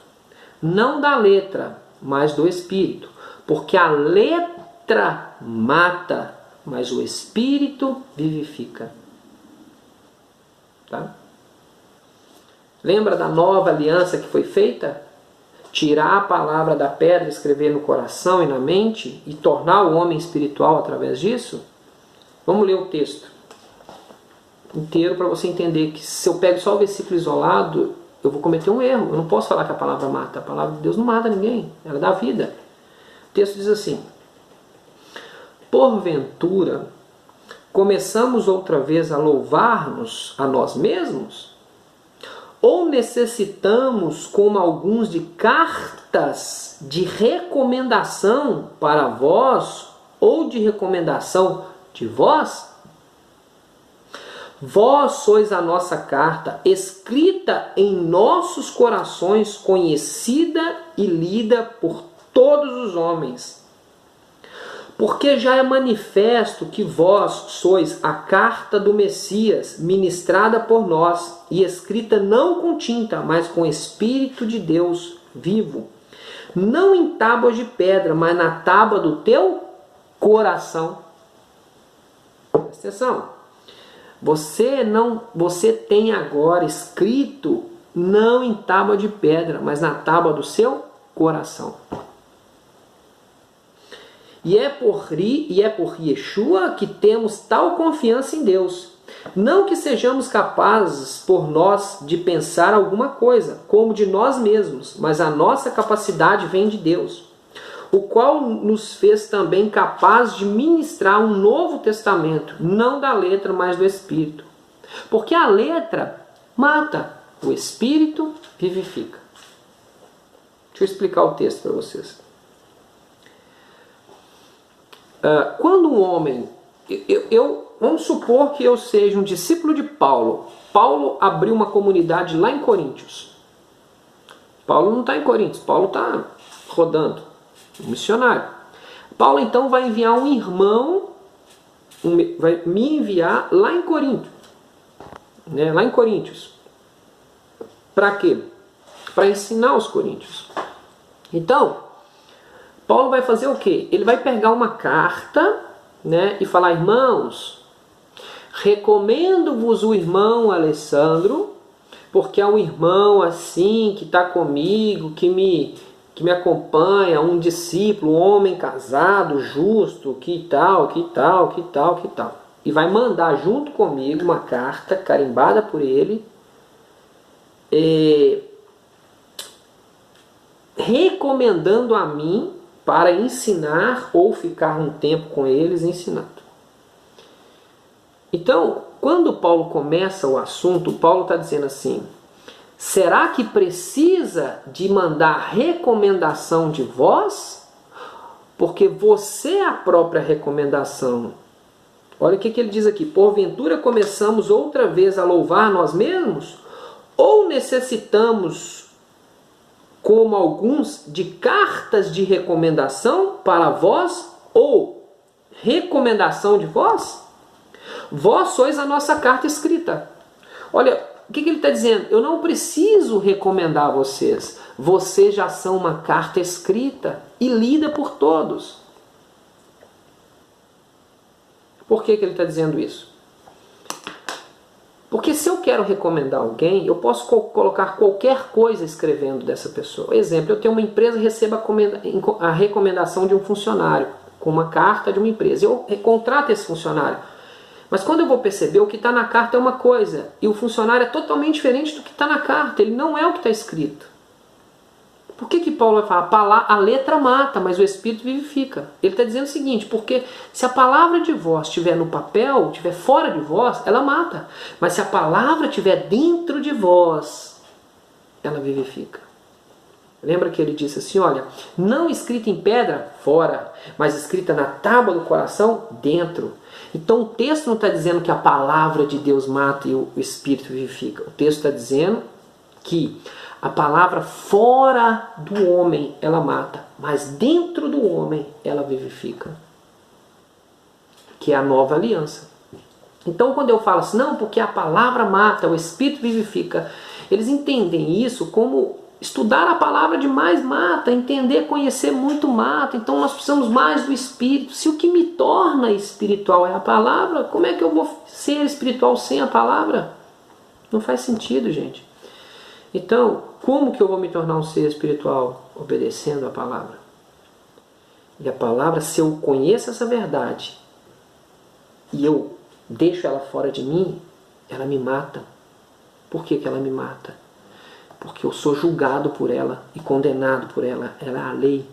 Speaker 1: não da letra, mas do Espírito, porque a letra mata, mas o Espírito vivifica. Tá? Lembra da nova aliança que foi feita? Tirar a palavra da pedra, escrever no coração e na mente e tornar o homem espiritual através disso? Vamos ler o texto inteiro para você entender que se eu pego só o versículo isolado, eu vou cometer um erro. Eu não posso falar que a palavra mata. A palavra de Deus não mata ninguém, ela dá vida. O texto diz assim: porventura, começamos outra vez a louvar-nos a nós mesmos? Ou necessitamos, como alguns, de cartas de recomendação para vós, ou de recomendação de vós? Vós sois a nossa carta, escrita em nossos corações, conhecida e lida por todos os homens. Porque já é manifesto que vós sois a carta do Messias, ministrada por nós, e escrita não com tinta, mas com Espírito de Deus vivo, não em tábuas de pedra, mas na tábua do teu coração. Presta atenção. Você tem agora escrito não em tábua de pedra, mas na tábua do seu coração. E é por Yeshua que temos tal confiança em Deus. Não que sejamos capazes por nós de pensar alguma coisa, como de nós mesmos, mas a nossa capacidade vem de Deus, o qual nos fez também capazes de ministrar um novo testamento, não da letra, mas do Espírito. Porque a letra mata, o Espírito vivifica. Deixa eu explicar o texto para vocês. Quando um homem... vamos supor que eu seja um discípulo de Paulo. Paulo abriu uma comunidade lá em Coríntios. Paulo não está em Coríntios, Paulo está rodando. Um missionário. Paulo então vai enviar um irmão, vai me enviar lá em Corinto, né? Lá em Coríntios. Para quê? Para ensinar os coríntios. Então, Paulo vai fazer o quê? Ele vai pegar uma carta, né, e falar: irmãos, recomendo-vos o irmão Alessandro, porque é um irmão assim que está comigo, que me acompanha, um discípulo, um homem casado, justo, que tal. E vai mandar junto comigo uma carta carimbada por ele, recomendando a mim para ensinar ou ficar um tempo com eles ensinando. Então, quando Paulo começa o assunto, Paulo está dizendo assim: será que precisa de mandar recomendação de vós? Porque você é a própria recomendação. Olha o que ele diz aqui: porventura começamos outra vez a louvar nós mesmos? Ou necessitamos, como alguns, de cartas de recomendação para vós? Ou recomendação de vós? Vós sois a nossa carta escrita. Olha, o que ele está dizendo? Eu não preciso recomendar vocês. Vocês já são uma carta escrita e lida por todos. Por que ele está dizendo isso? Porque se eu quero recomendar alguém, eu posso colocar qualquer coisa escrevendo dessa pessoa. Exemplo, eu tenho uma empresa e recebo a recomendação de um funcionário, com uma carta de uma empresa. Eu contrato esse funcionário. Mas quando eu vou perceber, o que está na carta é uma coisa, e o funcionário é totalmente diferente do que está na carta. Ele não é o que está escrito. Por que Paulo vai falar? A letra mata, mas o Espírito vivifica. Ele está dizendo o seguinte: porque se a palavra de vós estiver no papel, estiver fora de vós, ela mata. Mas se a palavra estiver dentro de vós, ela vivifica. Lembra que ele disse assim: olha, não escrita em pedra, fora, mas escrita na tábua do coração, dentro. Então o texto não está dizendo que a palavra de Deus mata e o Espírito vivifica. O texto está dizendo que a palavra fora do homem ela mata, mas dentro do homem ela vivifica. Que é a nova aliança. Então quando eu falo assim, não, porque a palavra mata, o Espírito vivifica, eles entendem isso como estudar a palavra demais mata, entender, conhecer muito mata. Então nós precisamos mais do Espírito. Se o que me torna espiritual é a palavra, como é que eu vou ser espiritual sem a palavra? Não faz sentido, gente. Então, como que eu vou me tornar um ser espiritual? Obedecendo a palavra. E a palavra, se eu conheço essa verdade e eu deixo ela fora de mim, ela me mata. Por que que ela me mata? Porque eu sou julgado por ela e condenado por ela. Ela é a lei.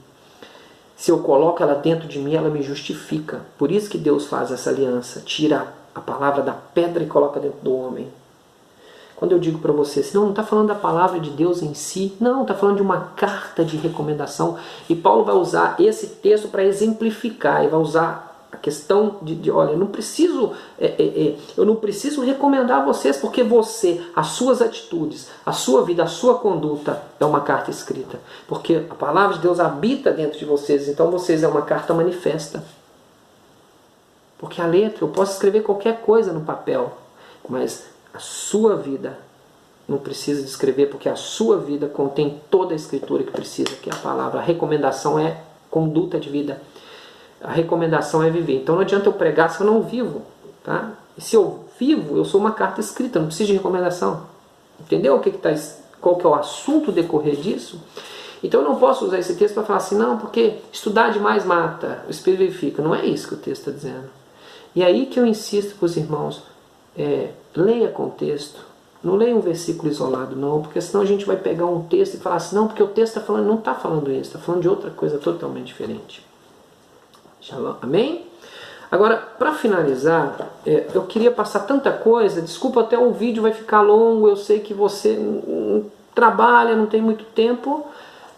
Speaker 1: Se eu coloco ela dentro de mim, ela me justifica. Por isso que Deus faz essa aliança. Tira a palavra da pedra e coloca dentro do homem. Quando eu digo para você, não está falando da palavra de Deus em si, não, está falando de uma carta de recomendação. E Paulo vai usar esse texto para exemplificar, e vai usar a questão olha, eu não preciso recomendar a vocês, porque você, as suas atitudes, a sua vida, a sua conduta é uma carta escrita. Porque a palavra de Deus habita dentro de vocês, então vocês é uma carta manifesta. Porque a letra, eu posso escrever qualquer coisa no papel, mas a sua vida não precisa de escrever, porque a sua vida contém toda a escritura que precisa, que é a palavra. A recomendação é conduta de vida. A recomendação é viver. Então não adianta eu pregar se eu não vivo. Tá? E se eu vivo, eu sou uma carta escrita, não preciso de recomendação. Entendeu qual que é o assunto decorrer disso? Então eu não posso usar esse texto para falar assim, não, porque estudar demais mata, o Espírito vivifica. Não é isso que o texto está dizendo. E aí que eu insisto para os irmãos, leia contexto, não leia um versículo isolado não, porque senão a gente vai pegar um texto e falar assim, não, porque o texto está falando, não está falando isso, está falando de outra coisa totalmente diferente. Shalom. Amém? Agora, para finalizar, eu queria passar tanta coisa, desculpa, até o vídeo vai ficar longo, eu sei que você trabalha, não tem muito tempo,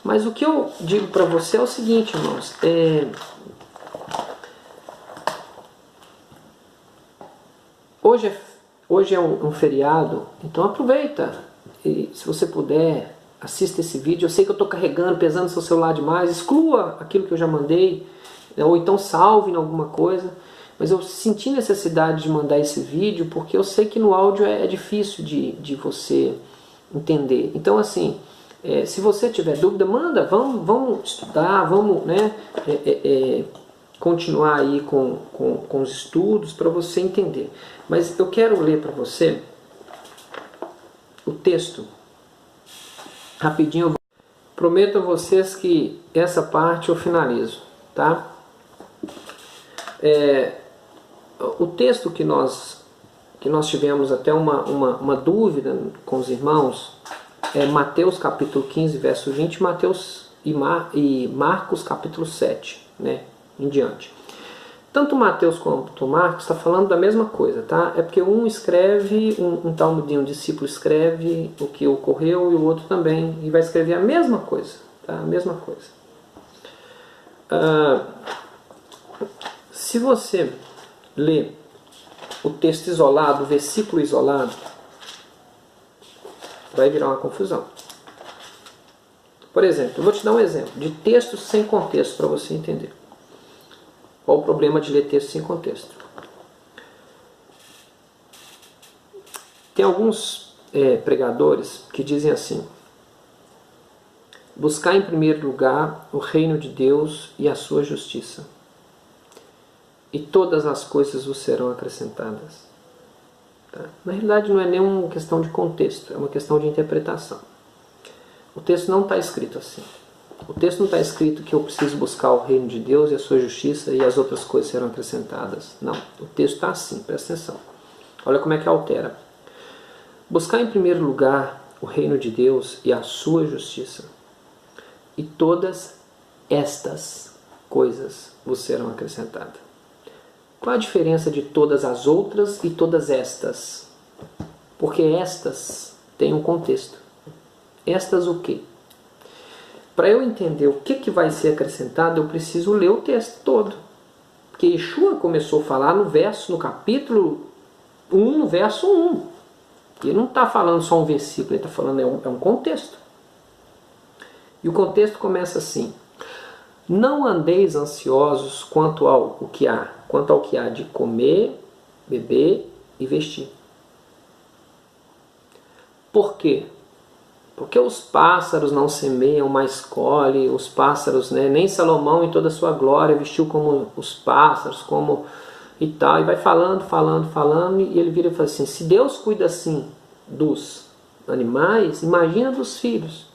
Speaker 1: mas o que eu digo para você é o seguinte, irmãos, Hoje é um feriado, então aproveita. E se você puder, assista esse vídeo. Eu sei que eu estou carregando, pesando seu celular demais. Exclua aquilo que eu já mandei, ou então salve em alguma coisa. Mas eu senti necessidade de mandar esse vídeo, porque eu sei que no áudio é difícil de você entender. Então assim, se você tiver dúvida, manda, vamos estudar, vamos, né, continuar aí com os estudos para você entender. Mas eu quero ler para você o texto rapidinho. Prometo a vocês que essa parte eu finalizo, tá? O texto que nós tivemos até uma dúvida com os irmãos é Mateus capítulo 15, verso 20, Mateus e Marcos capítulo 7, né? Em diante. Tanto Mateus quanto Marcos está falando da mesma coisa, tá? É porque um escreve, um talmudinho, um discípulo escreve o que ocorreu e o outro também, e vai escrever a mesma coisa, tá? A mesma coisa. Se você ler o texto isolado, o versículo isolado, vai virar uma confusão. Por exemplo, eu vou te dar um exemplo de texto sem contexto para você entender. Qual o problema de ler texto sem contexto? Tem alguns pregadores que dizem assim: buscar em primeiro lugar o reino de Deus e a sua justiça, e todas as coisas vos serão acrescentadas. Tá? Na realidade não é nem uma questão de contexto, é uma questão de interpretação. O texto não está escrito assim. O texto não está escrito que eu preciso buscar o reino de Deus e a sua justiça e as outras coisas serão acrescentadas. Não, o texto está assim, presta atenção. Olha como é que altera. Buscar em primeiro lugar o reino de Deus e a sua justiça, e todas estas coisas vos serão acrescentadas. Qual a diferença de todas as outras e todas estas? Porque estas têm um contexto. Estas o quê? Para eu entender o que vai ser acrescentado, eu preciso ler o texto todo. Porque Yeshua começou a falar no capítulo 1, no verso 1. Ele não está falando só um versículo, ele está falando, é um contexto. E o contexto começa assim: não andeis ansiosos quanto ao que há de comer, beber e vestir. Por quê? Porque os pássaros não semeiam, mas colhem, os pássaros, né? Nem Salomão em toda a sua glória vestiu como os pássaros, como e tal. E vai falando, e ele vira e fala assim, se Deus cuida assim dos animais, imagina dos filhos.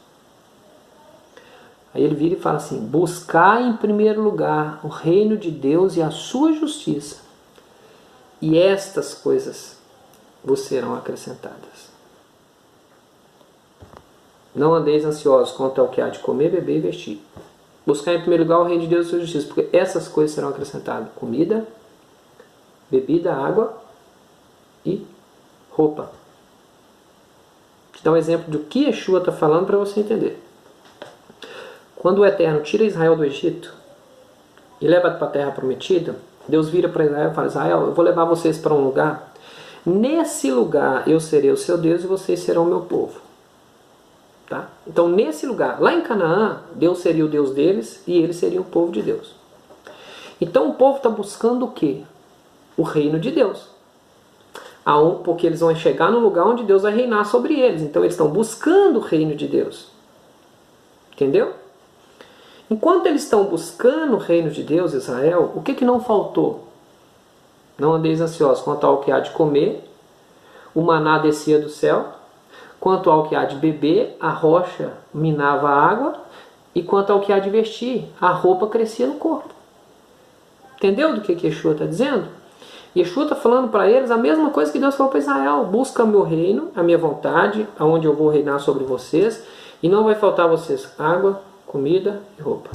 Speaker 1: Aí ele vira e fala assim, buscai em primeiro lugar o reino de Deus e a sua justiça, e estas coisas vos serão acrescentadas. Não andeis ansiosos quanto ao que há de comer, beber e vestir. Buscar em primeiro lugar o reino de Deus e a sua justiça, porque essas coisas serão acrescentadas. Comida, bebida, água e roupa. Vou te dar um exemplo do que Yeshua está falando para você entender. Quando o Eterno tira Israel do Egito e leva para a terra prometida, Deus vira para Israel e fala, Israel, eu vou levar vocês para um lugar. Nesse lugar eu serei o seu Deus e vocês serão o meu povo. Tá? Então nesse lugar, lá em Canaã, Deus seria o Deus deles e eles seriam o povo de Deus. Então o povo está buscando o quê? O reino de Deus. Porque eles vão chegar no lugar onde Deus vai reinar sobre eles. Então eles estão buscando o reino de Deus. Entendeu? Enquanto eles estão buscando o reino de Deus, Israel, o que não faltou? Não andeis ansiosos quanto ao que há de comer, o maná descia do céu, quanto ao que há de beber, a rocha minava a água, e quanto ao que há de vestir, a roupa crescia no corpo. Entendeu do que Yeshua está dizendo? Yeshua está falando para eles a mesma coisa que Deus falou para Israel. Busca o meu reino, a minha vontade, aonde eu vou reinar sobre vocês, e não vai faltar a vocês água, comida e roupa.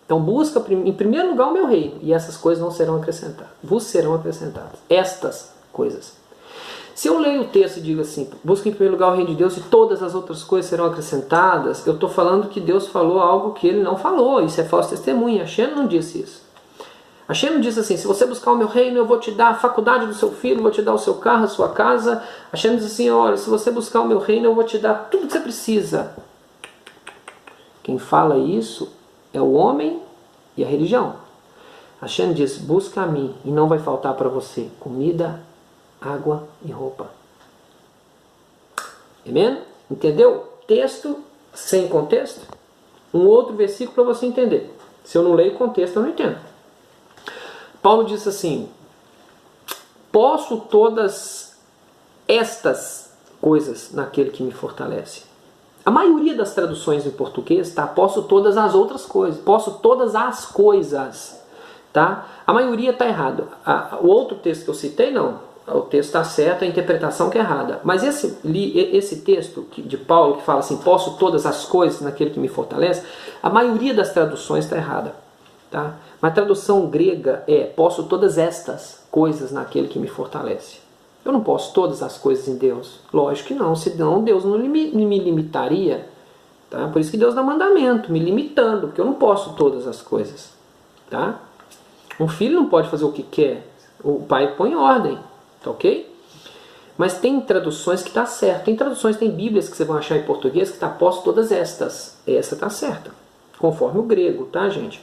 Speaker 1: Então busca em primeiro lugar o meu reino, e essas coisas não serão acrescentadas. Vos serão acrescentadas. Estas coisas. Se eu leio o texto e digo assim, busca em primeiro lugar o reino de Deus e todas as outras coisas serão acrescentadas, eu estou falando que Deus falou algo que ele não falou. Isso é falso testemunho. Hashem não disse isso. Hashem não disse assim, se você buscar o meu reino, eu vou te dar a faculdade do seu filho, vou te dar o seu carro, a sua casa. Hashem diz assim, olha, se você buscar o meu reino, eu vou te dar tudo que você precisa. Quem fala isso é o homem e a religião. Hashem diz, busca a mim e não vai faltar para você comida, água e roupa. Amém? Entendeu? Texto sem contexto. Um outro versículo para você entender. Se eu não leio o contexto, eu não entendo. Paulo diz assim, posso todas estas coisas naquele que me fortalece. A maioria das traduções em português está posso todas as outras coisas. Posso todas as coisas. Tá? A maioria está errado. O outro texto que eu citei, não. O texto está certo, a interpretação que é errada. Mas esse texto de Paulo que fala assim, posso todas as coisas naquele que me fortalece, a maioria das traduções está errada. Tá? Mas a tradução grega é, posso todas estas coisas naquele que me fortalece. Eu não posso todas as coisas em Deus? Lógico que não, senão Deus não me limitaria. Tá? Por isso que Deus dá mandamento, me limitando, porque eu não posso todas as coisas. Tá? Um filho não pode fazer o que quer, o pai põe ordem. Tá ok? Mas tem traduções que está certo. Tem traduções, tem bíblias que você vai achar em português que está posto todas estas. Essa está certa. Conforme o grego, tá, gente?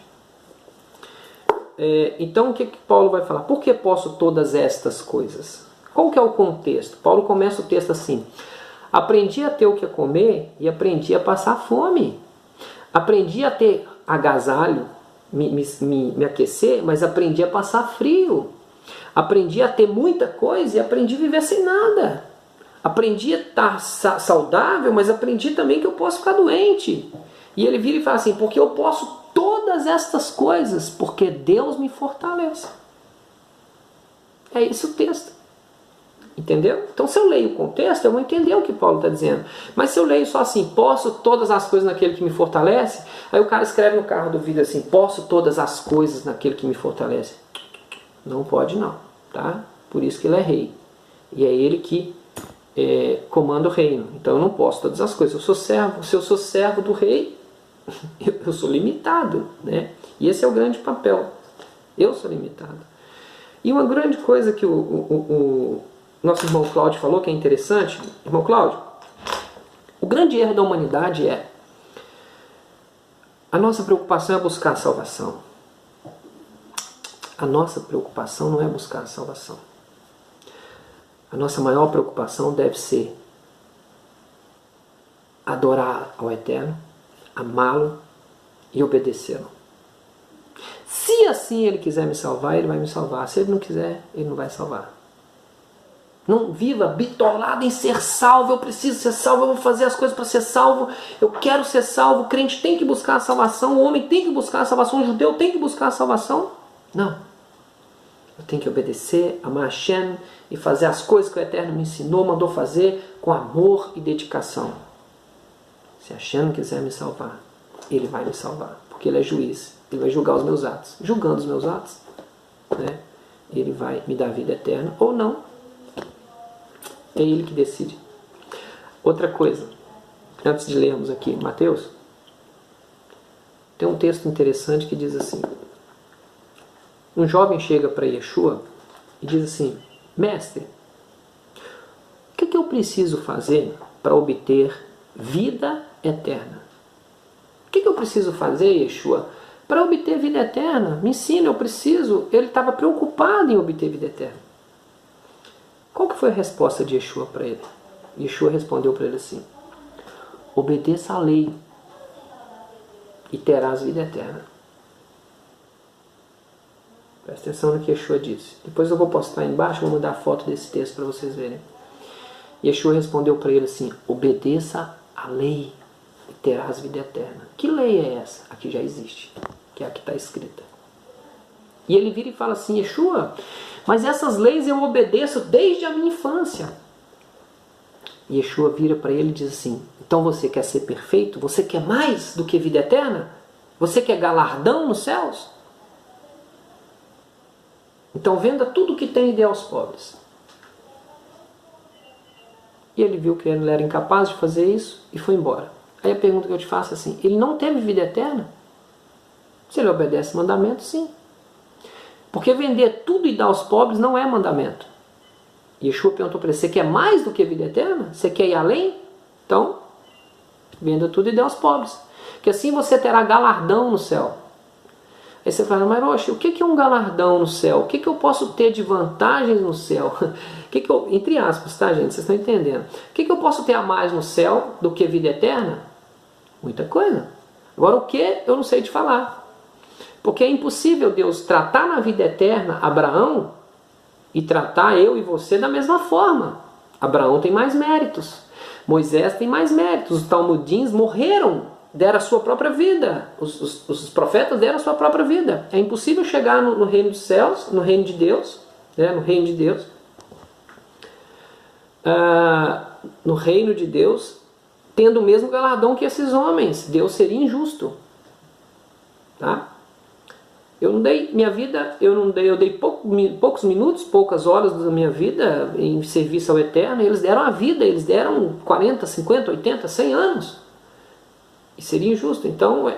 Speaker 1: Então o que Paulo vai falar? Por que posso todas estas coisas? Qual que é o contexto? Paulo começa o texto assim. Aprendi a ter o que comer e aprendi a passar fome. Aprendi a ter agasalho, me aquecer, mas aprendi a passar frio. Aprendi a ter muita coisa e aprendi a viver sem nada. Aprendi a estar saudável, mas aprendi também que eu posso ficar doente. E ele vira e fala assim, porque eu posso todas estas coisas, porque Deus me fortalece. É esse o texto. Entendeu? Então se eu leio o contexto, eu vou entender o que Paulo está dizendo. Mas se eu leio só assim, posso todas as coisas naquele que me fortalece, aí o cara escreve no carro do vídeo assim, posso todas as coisas naquele que me fortalece. Não pode não, tá? Por isso que ele é rei. E é ele que comanda o reino. Então eu não posso todas as coisas. Eu sou servo. Se eu sou servo do rei, eu sou limitado, né? E esse é o grande papel. Eu sou limitado. E uma grande coisa que o nosso irmão Cláudio falou, que é interessante. Irmão Cláudio, o grande erro da humanidade é a nossa preocupação é buscar a salvação. A nossa preocupação não é buscar a salvação. A nossa maior preocupação deve ser adorar ao Eterno, amá-lo e obedecê-lo. Se assim Ele quiser me salvar, Ele vai me salvar. Se Ele não quiser, Ele não vai salvar. Não viva bitolado em ser salvo. Eu preciso ser salvo, eu vou fazer as coisas para ser salvo. Eu quero ser salvo. O crente tem que buscar a salvação. O homem tem que buscar a salvação. O judeu tem que buscar a salvação. Não. Eu tenho que obedecer, amar Hashem e fazer as coisas que o Eterno me ensinou, mandou fazer com amor e dedicação. Se Hashem quiser me salvar, Ele vai me salvar. Porque Ele é juiz. Ele vai julgar os meus atos. Julgando os meus atos, né, Ele vai me dar vida eterna ou não. É Ele que decide. Outra coisa, antes de lermos aqui Mateus, tem um texto interessante que diz assim: um jovem chega para Yeshua e diz assim: mestre, o que eu preciso fazer para obter vida eterna? O que eu preciso fazer, Yeshua, para obter vida eterna? Me ensina, eu preciso. Ele estava preocupado em obter vida eterna. Qual que foi a resposta de Yeshua para ele? Yeshua respondeu para ele assim: obedeça à lei e terás vida eterna. Presta atenção no que Yeshua disse. Depois eu vou postar aí embaixo, vou mandar a foto desse texto para vocês verem. Yeshua respondeu para ele assim: obedeça à lei e terás vida eterna. Que lei é essa? A que já existe, que é a que está escrita. E ele vira e fala assim: Yeshua, mas essas leis eu obedeço desde a minha infância. E Yeshua vira para ele e diz assim: então você quer ser perfeito? Você quer mais do que vida eterna? Você quer galardão nos céus? Então venda tudo o que tem e dê aos pobres. E ele viu que ele era incapaz de fazer isso e foi embora. Aí a pergunta que eu te faço é assim: ele não teve vida eterna? Se ele obedece mandamento, sim. Porque vender tudo e dar aos pobres não é mandamento. Yeshua perguntou para ele: você quer mais do que vida eterna? Você quer ir além? Então, venda tudo e dê aos pobres. Que assim você terá galardão no céu. Aí você fala: mas Rocha, o que é um galardão no céu? O que eu posso ter de vantagens no céu? Entre aspas, tá, gente? Vocês estão entendendo? O que eu posso ter a mais no céu do que vida eterna? Muita coisa. Agora, o que eu não sei te falar. Porque é impossível Deus tratar na vida eterna Abraão e tratar eu e você da mesma forma. Abraão tem mais méritos. Moisés tem mais méritos. Os talmudins morreram, deram a sua própria vida. Os profetas deram a sua própria vida. É impossível chegar no reino dos céus, no reino de Deus, né, no reino de Deus, no reino de Deus, tendo o mesmo galardão que esses homens. Deus seria injusto. Tá? Eu não dei minha vida, eu dei poucos minutos, poucas horas da minha vida em serviço ao Eterno. Eles deram a vida, eles deram 40, 50, 80, 100 anos. E seria injusto. Então,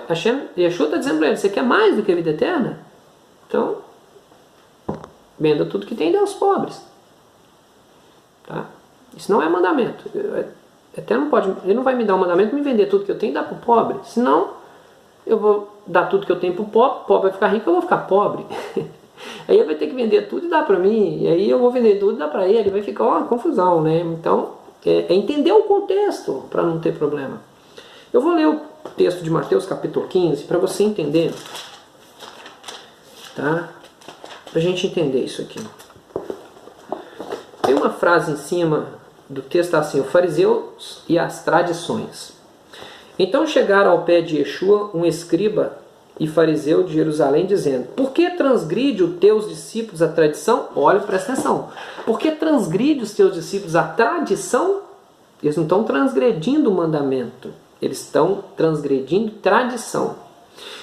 Speaker 1: Yeshua está dizendo para ele: você quer mais do que a vida eterna? Então, venda tudo que tem e dê aos pobres. Tá? Isso não é mandamento. Ele não vai me dar um mandamento, me vender tudo que eu tenho e dar para o pobre. Senão, eu vou dar tudo que eu tenho para o pobre vai ficar rico, eu vou ficar pobre. Aí ele vai ter que vender tudo e dar para mim. E aí eu vou vender tudo e dar para ele. Vai ficar uma confusão, né? Então, é entender o contexto para não ter problema. Eu vou ler o texto de Mateus capítulo 15 para você entender, tá? Para a gente entender isso aqui. Tem uma frase em cima do texto assim: os fariseus e as tradições. Então chegaram ao pé de Yeshua um escriba e fariseu de Jerusalém, dizendo: por que transgride os teus discípulos a tradição? Olha, presta atenção. Por que transgride os teus discípulos a tradição? Eles não estão transgredindo o mandamento. Eles estão transgredindo tradição.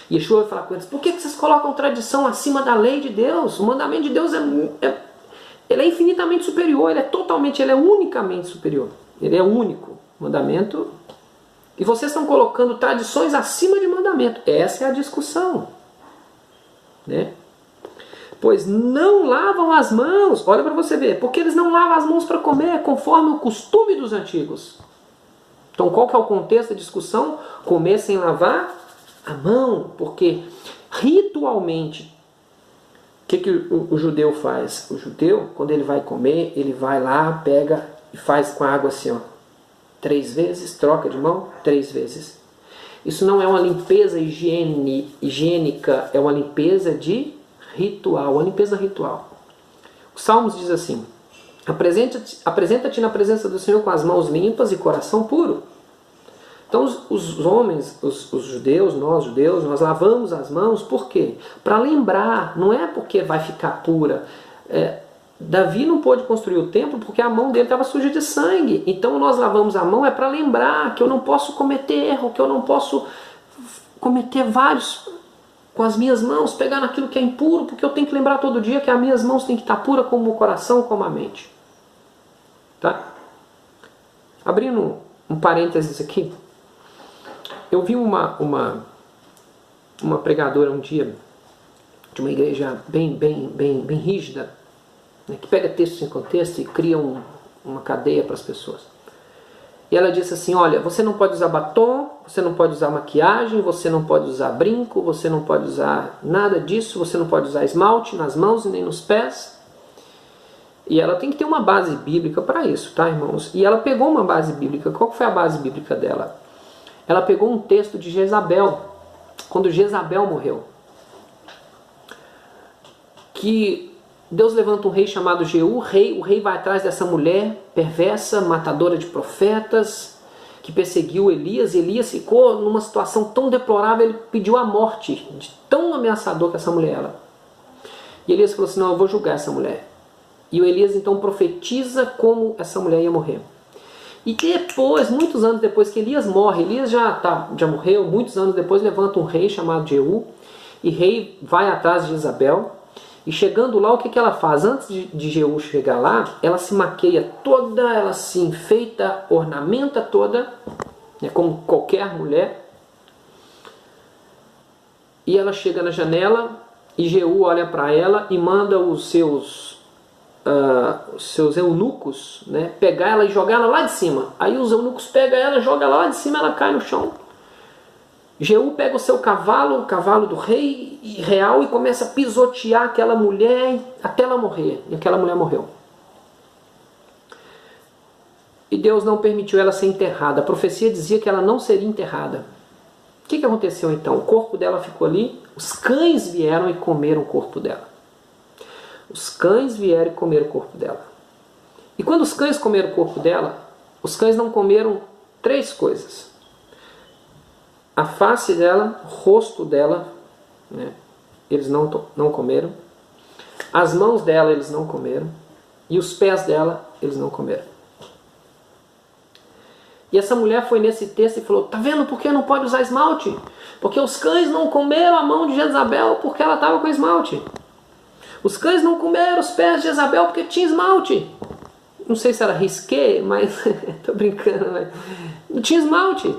Speaker 1: Yeshua vai falar com eles: por que vocês colocam tradição acima da lei de Deus? O mandamento de Deus ele é infinitamente superior, ele é unicamente superior. Ele é único. Mandamento. E vocês estão colocando tradições acima de mandamento. Essa é a discussão. Né? Pois não lavam as mãos. Olha para você ver. Porque eles não lavam as mãos para comer, conforme o costume dos antigos. Então qual que é o contexto da discussão? Comer sem lavar a mão. Porque ritualmente, o que o judeu faz? O judeu, quando ele vai comer, ele vai lá, pega e faz com a água assim, ó. 3 vezes, troca de mão 3 vezes. Isso não é uma limpeza higiênica, é uma limpeza de ritual, uma limpeza ritual. O Salmos diz assim: apresenta-te na presença do Senhor com as mãos limpas e coração puro. Então os homens, os judeus, nós lavamos as mãos, por quê? Para lembrar, não é porque vai ficar pura. Davi não pôde construir o templo porque a mão dele estava suja de sangue. Então nós lavamos a mão para lembrar que eu não posso cometer erro, que eu não posso cometer vários com as minhas mãos, pegar naquilo que é impuro, porque eu tenho que lembrar todo dia que as minhas mãos têm que estar puras como o coração, como a mente. Tá? Abrindo um parênteses aqui, eu vi uma pregadora um dia de uma igreja bem rígida, né, que pega texto sem contexto e cria uma cadeia para as pessoas. E ela disse assim: olha, você não pode usar batom, você não pode usar maquiagem, você não pode usar brinco, você não pode usar nada disso, você não pode usar esmalte nas mãos e nem nos pés. E ela tem que ter uma base bíblica para isso, tá, irmãos? E ela pegou uma base bíblica. Qual foi a base bíblica dela? Ela pegou um texto de Jezabel, quando Jezabel morreu. Que Deus levanta um rei chamado Jeú, o rei vai atrás dessa mulher perversa, matadora de profetas, que perseguiu Elias, e Elias ficou numa situação tão deplorável, ele pediu a morte, de tão ameaçador que essa mulher era. E Elias falou assim: não, eu vou julgar essa mulher. E o Elias então profetiza como essa mulher ia morrer. E depois, muitos anos depois que Elias morre, Elias já morreu, muitos anos depois levanta um rei chamado Jeú, e rei vai atrás de Jezabel. E chegando lá, o que ela faz? Antes de Jeú chegar lá, ela se maqueia toda, ela se enfeita, ornamenta toda, né, como qualquer mulher. E ela chega na janela, e Jeú olha para ela e manda os seus eunucos, né, pegar ela e jogar ela lá de cima. Aí os eunucos pegam ela, jogam ela lá de cima, ela cai no chão. Jeú pega o seu cavalo, o cavalo do rei real, e começa a pisotear aquela mulher até ela morrer. E aquela mulher morreu. E Deus não permitiu ela ser enterrada. A profecia dizia que ela não seria enterrada. O que aconteceu então? O corpo dela ficou ali, os cães vieram e comeram o corpo dela. Os cães vieram e comeram o corpo dela. E quando os cães comeram o corpo dela, os cães não comeram 3 coisas. A face dela, o rosto dela, né, eles não comeram. As mãos dela eles não comeram. E os pés dela eles não comeram. E essa mulher foi nesse texto e falou: tá vendo por que não pode usar esmalte? Porque os cães não comeram a mão de Jezabel porque ela estava com esmalte. Os cães não comeram os pés de Jezabel porque tinha esmalte. Não sei se era risqué, mas tô brincando, mas não tinha esmalte.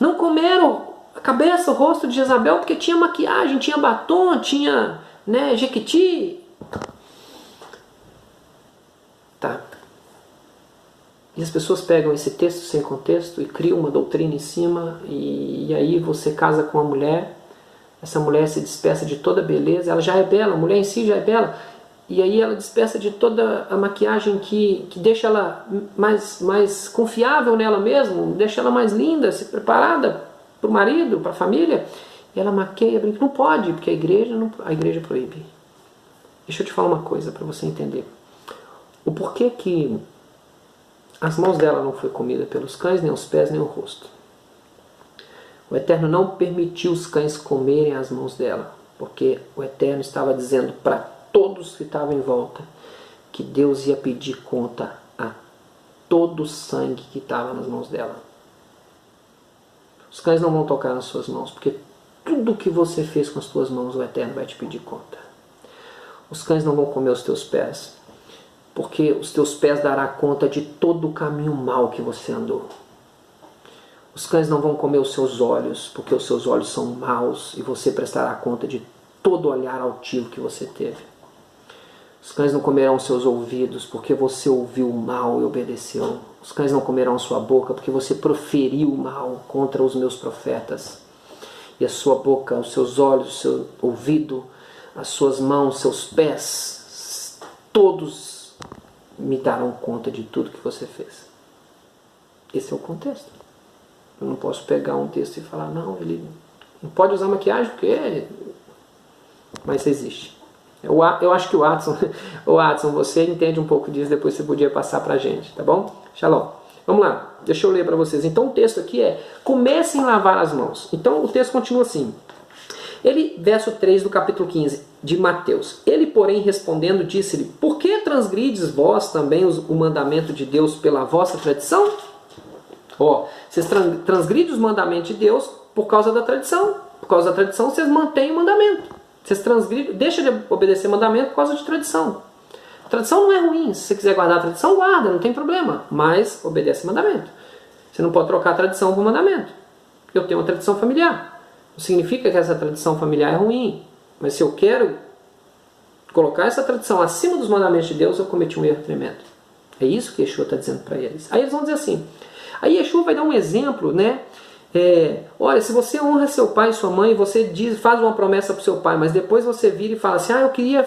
Speaker 1: Não comeram a cabeça, o rosto de Jezabel porque tinha maquiagem, tinha batom, tinha, né, jequiti. Tá. E as pessoas pegam esse texto sem contexto e criam uma doutrina em cima, e aí você casa com uma mulher, essa mulher se despeça de toda a beleza, ela já é bela, a mulher em si já é bela, e aí ela despeça de toda a maquiagem que deixa ela mais confiável nela mesma, deixa ela mais linda, se preparada para o marido, para a família, e ela maqueia, brinca. Não pode, porque a igreja proíbe. Deixa eu te falar uma coisa para você entender. O porquê que as mãos dela não foi comida pelos cães, nem os pés, nem o rosto. O Eterno não permitiu os cães comerem as mãos dela, porque o Eterno estava dizendo para todos que estavam em volta que Deus ia pedir conta a todo o sangue que estava nas mãos dela. Os cães não vão tocar nas suas mãos, porque tudo que você fez com as tuas mãos, o Eterno vai te pedir conta. Os cães não vão comer os teus pés, porque os teus pés dará conta de todo o caminho mau que você andou. Os cães não vão comer os seus olhos, porque os seus olhos são maus e você prestará conta de todo olhar altivo que você teve. Os cães não comerão os seus ouvidos, porque você ouviu o mal e obedeceu. Os cães não comerão a sua boca, porque você proferiu o mal contra os meus profetas. E a sua boca, os seus olhos, o seu ouvido, as suas mãos, seus pés, todos me darão conta de tudo que você fez. Esse é o contexto. Eu não posso pegar um texto e falar, não, ele não pode usar maquiagem porque... Mas existe. Eu acho que o Watson, você entende um pouco disso, depois você podia passar pra gente, tá bom? Shalom. Vamos lá, deixa eu ler para vocês. Então o texto aqui é, comecem a lavar as mãos. Então o texto continua assim. Verso 3 do capítulo 15 de Mateus. Ele, porém, respondendo, disse-lhe, por que transgrides vós também o mandamento de Deus pela vossa tradição? Vocês transgridem os mandamentos de Deus por causa da tradição. Por causa da tradição, vocês mantêm o mandamento. Vocês transgridem, deixam de obedecer mandamento por causa de tradição. Tradição não é ruim. Se você quiser guardar a tradição, guarda, não tem problema. Mas obedece mandamento. Você não pode trocar a tradição por mandamento. Eu tenho uma tradição familiar. Não significa que essa tradição familiar é ruim. Mas se eu quero colocar essa tradição acima dos mandamentos de Deus, eu cometi um erro tremendo. É isso que Yeshua está dizendo para eles. Aí eles vão dizer assim. Aí Yeshua vai dar um exemplo, né? Olha, se você honra seu pai e sua mãe, você faz uma promessa para o seu pai, mas depois você vira e fala assim, eu queria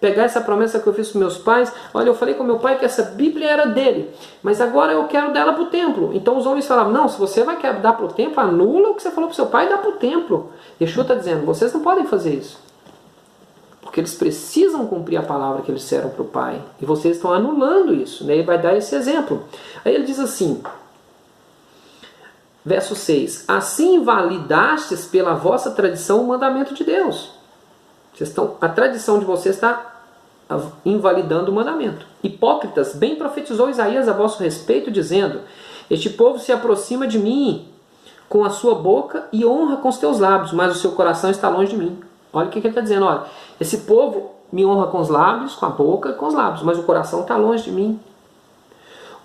Speaker 1: pegar essa promessa que eu fiz para meus pais, olha, eu falei com meu pai que essa Bíblia era dele, mas agora eu quero dela para o templo. Então os homens falavam, não, se você vai dar para o templo, anula o que você falou para o seu pai e dá para o templo. Yeshua está dizendo, vocês não podem fazer isso, porque eles precisam cumprir a palavra que eles disseram para o pai, e vocês estão anulando isso, né? Ele vai dar esse exemplo. Aí ele diz assim, verso 6. Assim invalidastes pela vossa tradição o mandamento de Deus. A tradição de vocês está invalidando o mandamento. Hipócritas, bem profetizou Isaías a vosso respeito, dizendo, este povo se aproxima de mim com a sua boca e honra com os teus lábios, mas o seu coração está longe de mim. Olha o que ele está dizendo. Olha, esse povo me honra com os lábios, com a boca e com os lábios, mas o coração está longe de mim.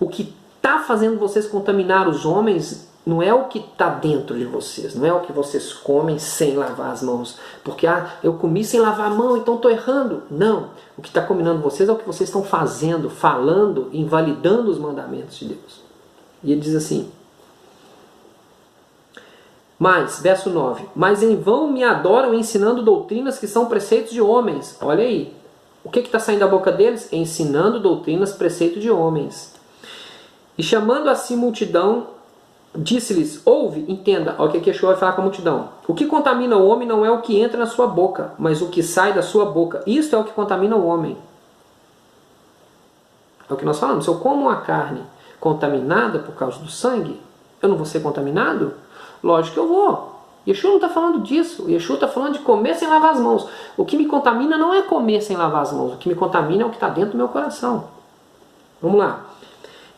Speaker 1: O que está fazendo vocês contaminar os homens não é o que está dentro de vocês, não é o que vocês comem sem lavar as mãos. Porque eu comi sem lavar a mão, então estou errando. Não, o que está combinando vocês é o que vocês estão fazendo, falando, invalidando os mandamentos de Deus. E ele diz assim, verso 9, mas em vão me adoram ensinando doutrinas que são preceitos de homens. Olha aí, o que está saindo da boca deles? Ensinando doutrinas, preceitos de homens. E chamando assim multidão, disse-lhes, ouve, entenda, olha o que Yeshua vai falar com a multidão. O que contamina o homem não é o que entra na sua boca, mas o que sai da sua boca. Isto é o que contamina o homem. É o que nós falamos. Se eu como uma carne contaminada por causa do sangue, eu não vou ser contaminado? Lógico que eu vou. Yeshua não está falando disso. Yeshua está falando de comer sem lavar as mãos. O que me contamina não é comer sem lavar as mãos. O que me contamina é o que está dentro do meu coração. Vamos lá.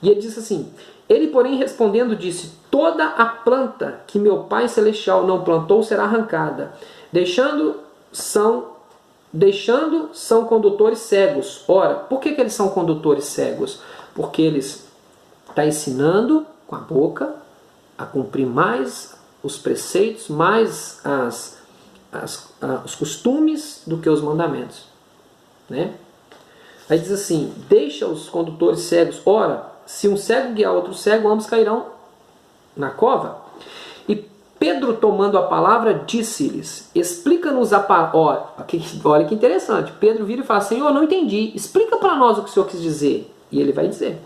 Speaker 1: E ele disse assim, ele, porém, respondendo, disse, toda a planta que meu Pai Celestial não plantou será arrancada. Deixando são condutores cegos. Ora, por que eles são condutores cegos? Porque eles estão ensinando com a boca a cumprir mais os preceitos, mais os costumes do que os mandamentos. Né? Aí diz assim, deixa os condutores cegos. Ora, se um cego guiar outro cego, ambos cairão na cova. E Pedro, tomando a palavra, disse-lhes, explica-nos a palavra. Olha que interessante. Pedro vira e fala, Senhor, não entendi. Explica para nós o que o Senhor quis dizer. E ele vai dizer.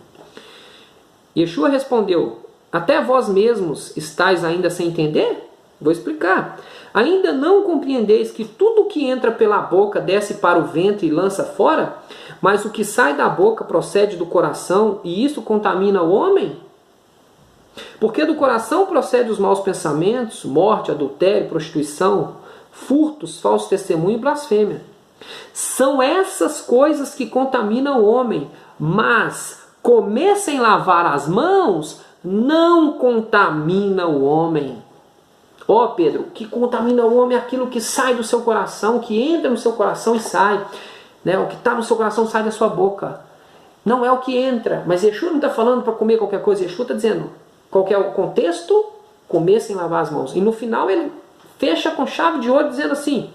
Speaker 1: Yeshua respondeu, até vós mesmos estáis ainda sem entender? Vou explicar. Ainda não compreendeis que tudo que entra pela boca desce para o ventre e lança fora? Mas o que sai da boca procede do coração, e isso contamina o homem? Porque do coração procede os maus pensamentos, morte, adultério, prostituição, furtos, falso testemunho e blasfêmia. São essas coisas que contaminam o homem, mas comer sem lavar as mãos não contamina o homem. Pedro, o que contamina o homem é aquilo que sai do seu coração, que entra no seu coração e sai. Né? O que está no seu coração sai da sua boca. Não é o que entra. Mas Yeshua não está falando para comer qualquer coisa. Yeshua está dizendo qual que é o contexto? Comer sem lavar as mãos. E no final ele fecha com chave de ouro dizendo assim,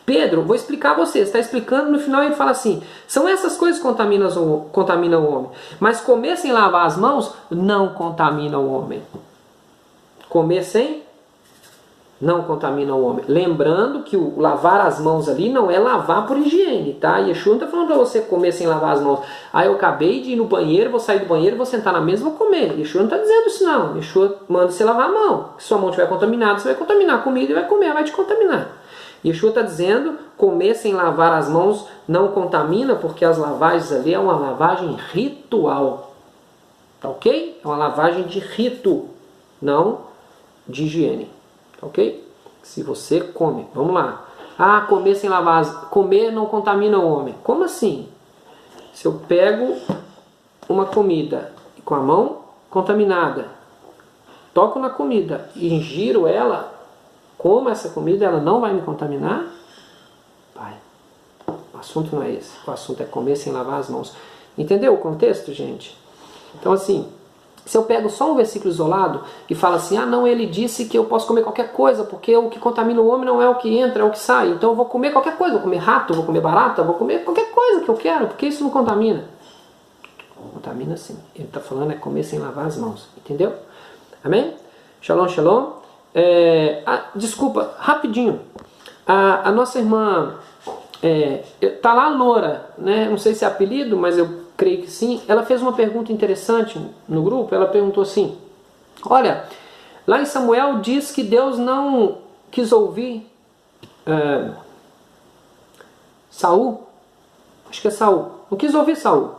Speaker 1: Pedro, vou explicar a você. Está explicando, no final ele fala assim, são essas coisas que contaminam o homem. Mas comer sem lavar as mãos não contamina o homem. Comer sem não contamina o homem. Lembrando que o lavar as mãos ali não é lavar por higiene, tá? Yeshua não está falando para você comer sem lavar as mãos. Ah, eu acabei de ir no banheiro, vou sair do banheiro, vou sentar na mesa e vou comer. Yeshua não está dizendo isso não. Yeshua manda você lavar a mão. Se sua mão estiver contaminada, você vai contaminar a comida e vai comer, vai te contaminar. Yeshua está dizendo, comer sem lavar as mãos não contamina, porque as lavagens ali é uma lavagem ritual. Tá ok? É uma lavagem de rito, não de higiene. Ok? Se você come, vamos lá. Ah, comer sem lavar, comer não contamina o homem. Como assim? Se eu pego uma comida com a mão contaminada, toco na comida e ingiro ela, como essa comida, ela não vai me contaminar? Pai, o assunto não é esse. O assunto é comer sem lavar as mãos. Entendeu o contexto, gente? Então assim, se eu pego só um versículo isolado e falo assim, ah não, ele disse que eu posso comer qualquer coisa, porque o que contamina o homem não é o que entra, é o que sai. Então eu vou comer qualquer coisa, vou comer rato, vou comer barata, vou comer qualquer coisa que eu quero, porque isso não contamina. Contamina sim. Ele está falando é comer sem lavar as mãos. Entendeu? Amém? Shalom, shalom. Desculpa, rapidinho. A nossa irmã, tá lá a Loura, né? Não sei se é apelido, mas eu creio que sim. Ela fez uma pergunta interessante no grupo. Ela perguntou assim, olha, lá em Samuel diz que Deus não quis ouvir Saul. Acho que é Saul. Não quis ouvir Saul.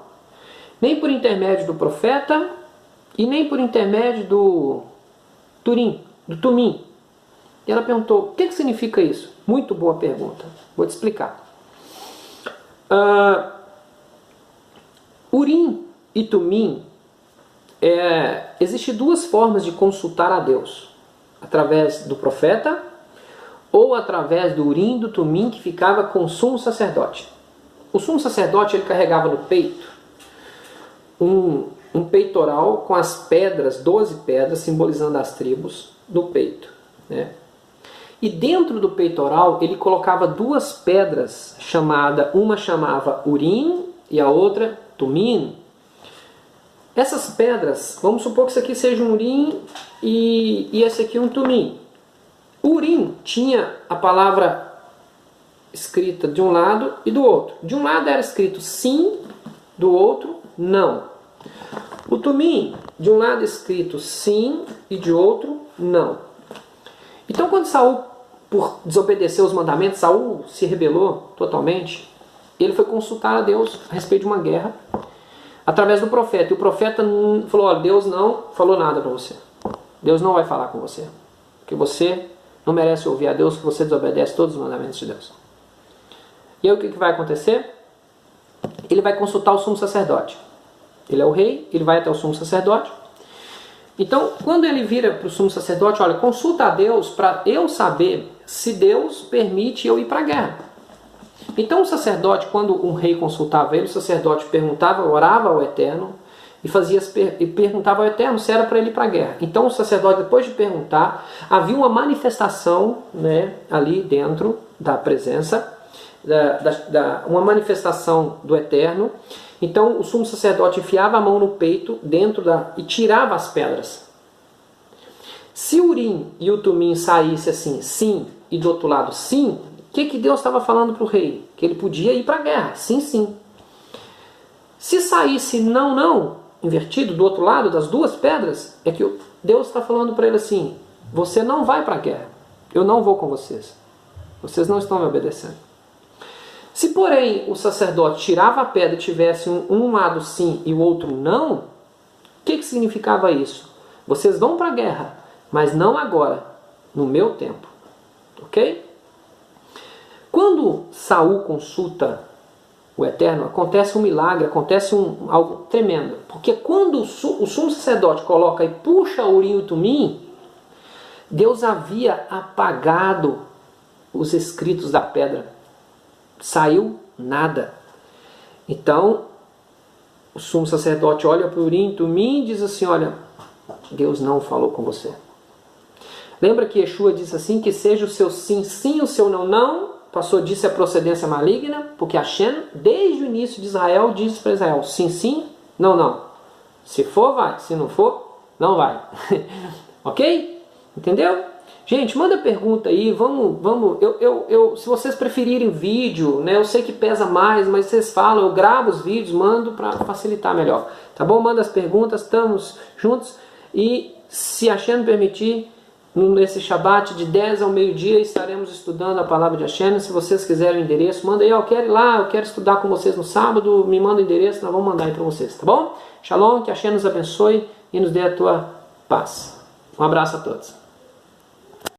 Speaker 1: Nem por intermédio do profeta e nem por intermédio do Tumim. E ela perguntou, o que significa isso? Muito boa pergunta. Vou te explicar. Urim e Tumim, existem duas formas de consultar a Deus. Através do profeta ou através do Urim e do Tumim que ficava com o sumo sacerdote. O sumo sacerdote ele carregava no peito um peitoral com as pedras, 12 pedras, simbolizando as tribos do peito. Né? E dentro do peitoral ele colocava duas pedras, uma chamava Urim e a outra Tumim. Essas pedras, vamos supor que isso aqui seja um Urim e esse aqui um Tumim. O Urim tinha a palavra escrita de um lado e do outro. De um lado era escrito sim, do outro não. O Tumim, de um lado escrito sim e de outro não. Então quando Saul, por desobedecer os mandamentos, Saul se rebelou totalmente, ele foi consultar a Deus a respeito de uma guerra através do profeta. E o profeta falou, olha, Deus não falou nada para você. Deus não vai falar com você. Porque você não merece ouvir a Deus, que você desobedece todos os mandamentos de Deus. E aí o que vai acontecer? Ele vai consultar o sumo sacerdote. Ele é o rei, ele vai até o sumo sacerdote. Então, quando ele vira para o sumo sacerdote, olha, consulta a Deus para eu saber se Deus permite eu ir para a guerra. Então o sacerdote, quando um rei consultava ele, o sacerdote perguntava, orava ao Eterno e perguntava ao Eterno se era para ele ir para a guerra. Então o sacerdote, depois de perguntar, havia uma manifestação, né, ali dentro da presença, uma manifestação do Eterno. Então o sumo sacerdote enfiava a mão no peito e tirava as pedras. Se o Urim e o Tumim saísse assim, sim, e do outro lado sim, o que Deus estava falando para o rei? Que ele podia ir para a guerra, sim, sim. Se saísse não, não, invertido do outro lado das duas pedras, é que Deus está falando para ele assim, você não vai para a guerra, eu não vou com vocês. Vocês não estão me obedecendo. Se, porém, o sacerdote tirava a pedra e tivesse um lado sim e o outro não, o que significava isso? Vocês vão para a guerra, mas não agora, no meu tempo. Ok? Quando Saul consulta o Eterno, acontece um milagre, acontece algo tremendo. Porque quando o sumo sacerdote coloca e puxa o Urim e o Tumim, Deus havia apagado os escritos da pedra. Saiu nada. Então, o sumo sacerdote olha para o Urim e Tumim e diz assim, olha, Deus não falou com você. Lembra que Yeshua disse assim, que seja o seu sim, sim, o seu não, não. Passou disso a procedência maligna, porque Hashem, desde o início de Israel, diz para Israel, sim, sim, não, não. Se for, vai. Se não for, não vai. Ok? Entendeu? Gente, manda pergunta aí, se vocês preferirem vídeo, né, eu sei que pesa mais, mas vocês falam, eu gravo os vídeos, mando para facilitar melhor, tá bom? Manda as perguntas, estamos juntos, e se a Hashem permitir, nesse Shabat de 10 ao meio-dia estaremos estudando a palavra de Hashem. Se vocês quiserem o endereço, manda aí, eu quero ir lá, eu quero estudar com vocês no sábado, me manda o endereço, nós vamos mandar aí para vocês, tá bom? Shalom, que Hashem nos abençoe e nos dê a tua paz. Um abraço a todos.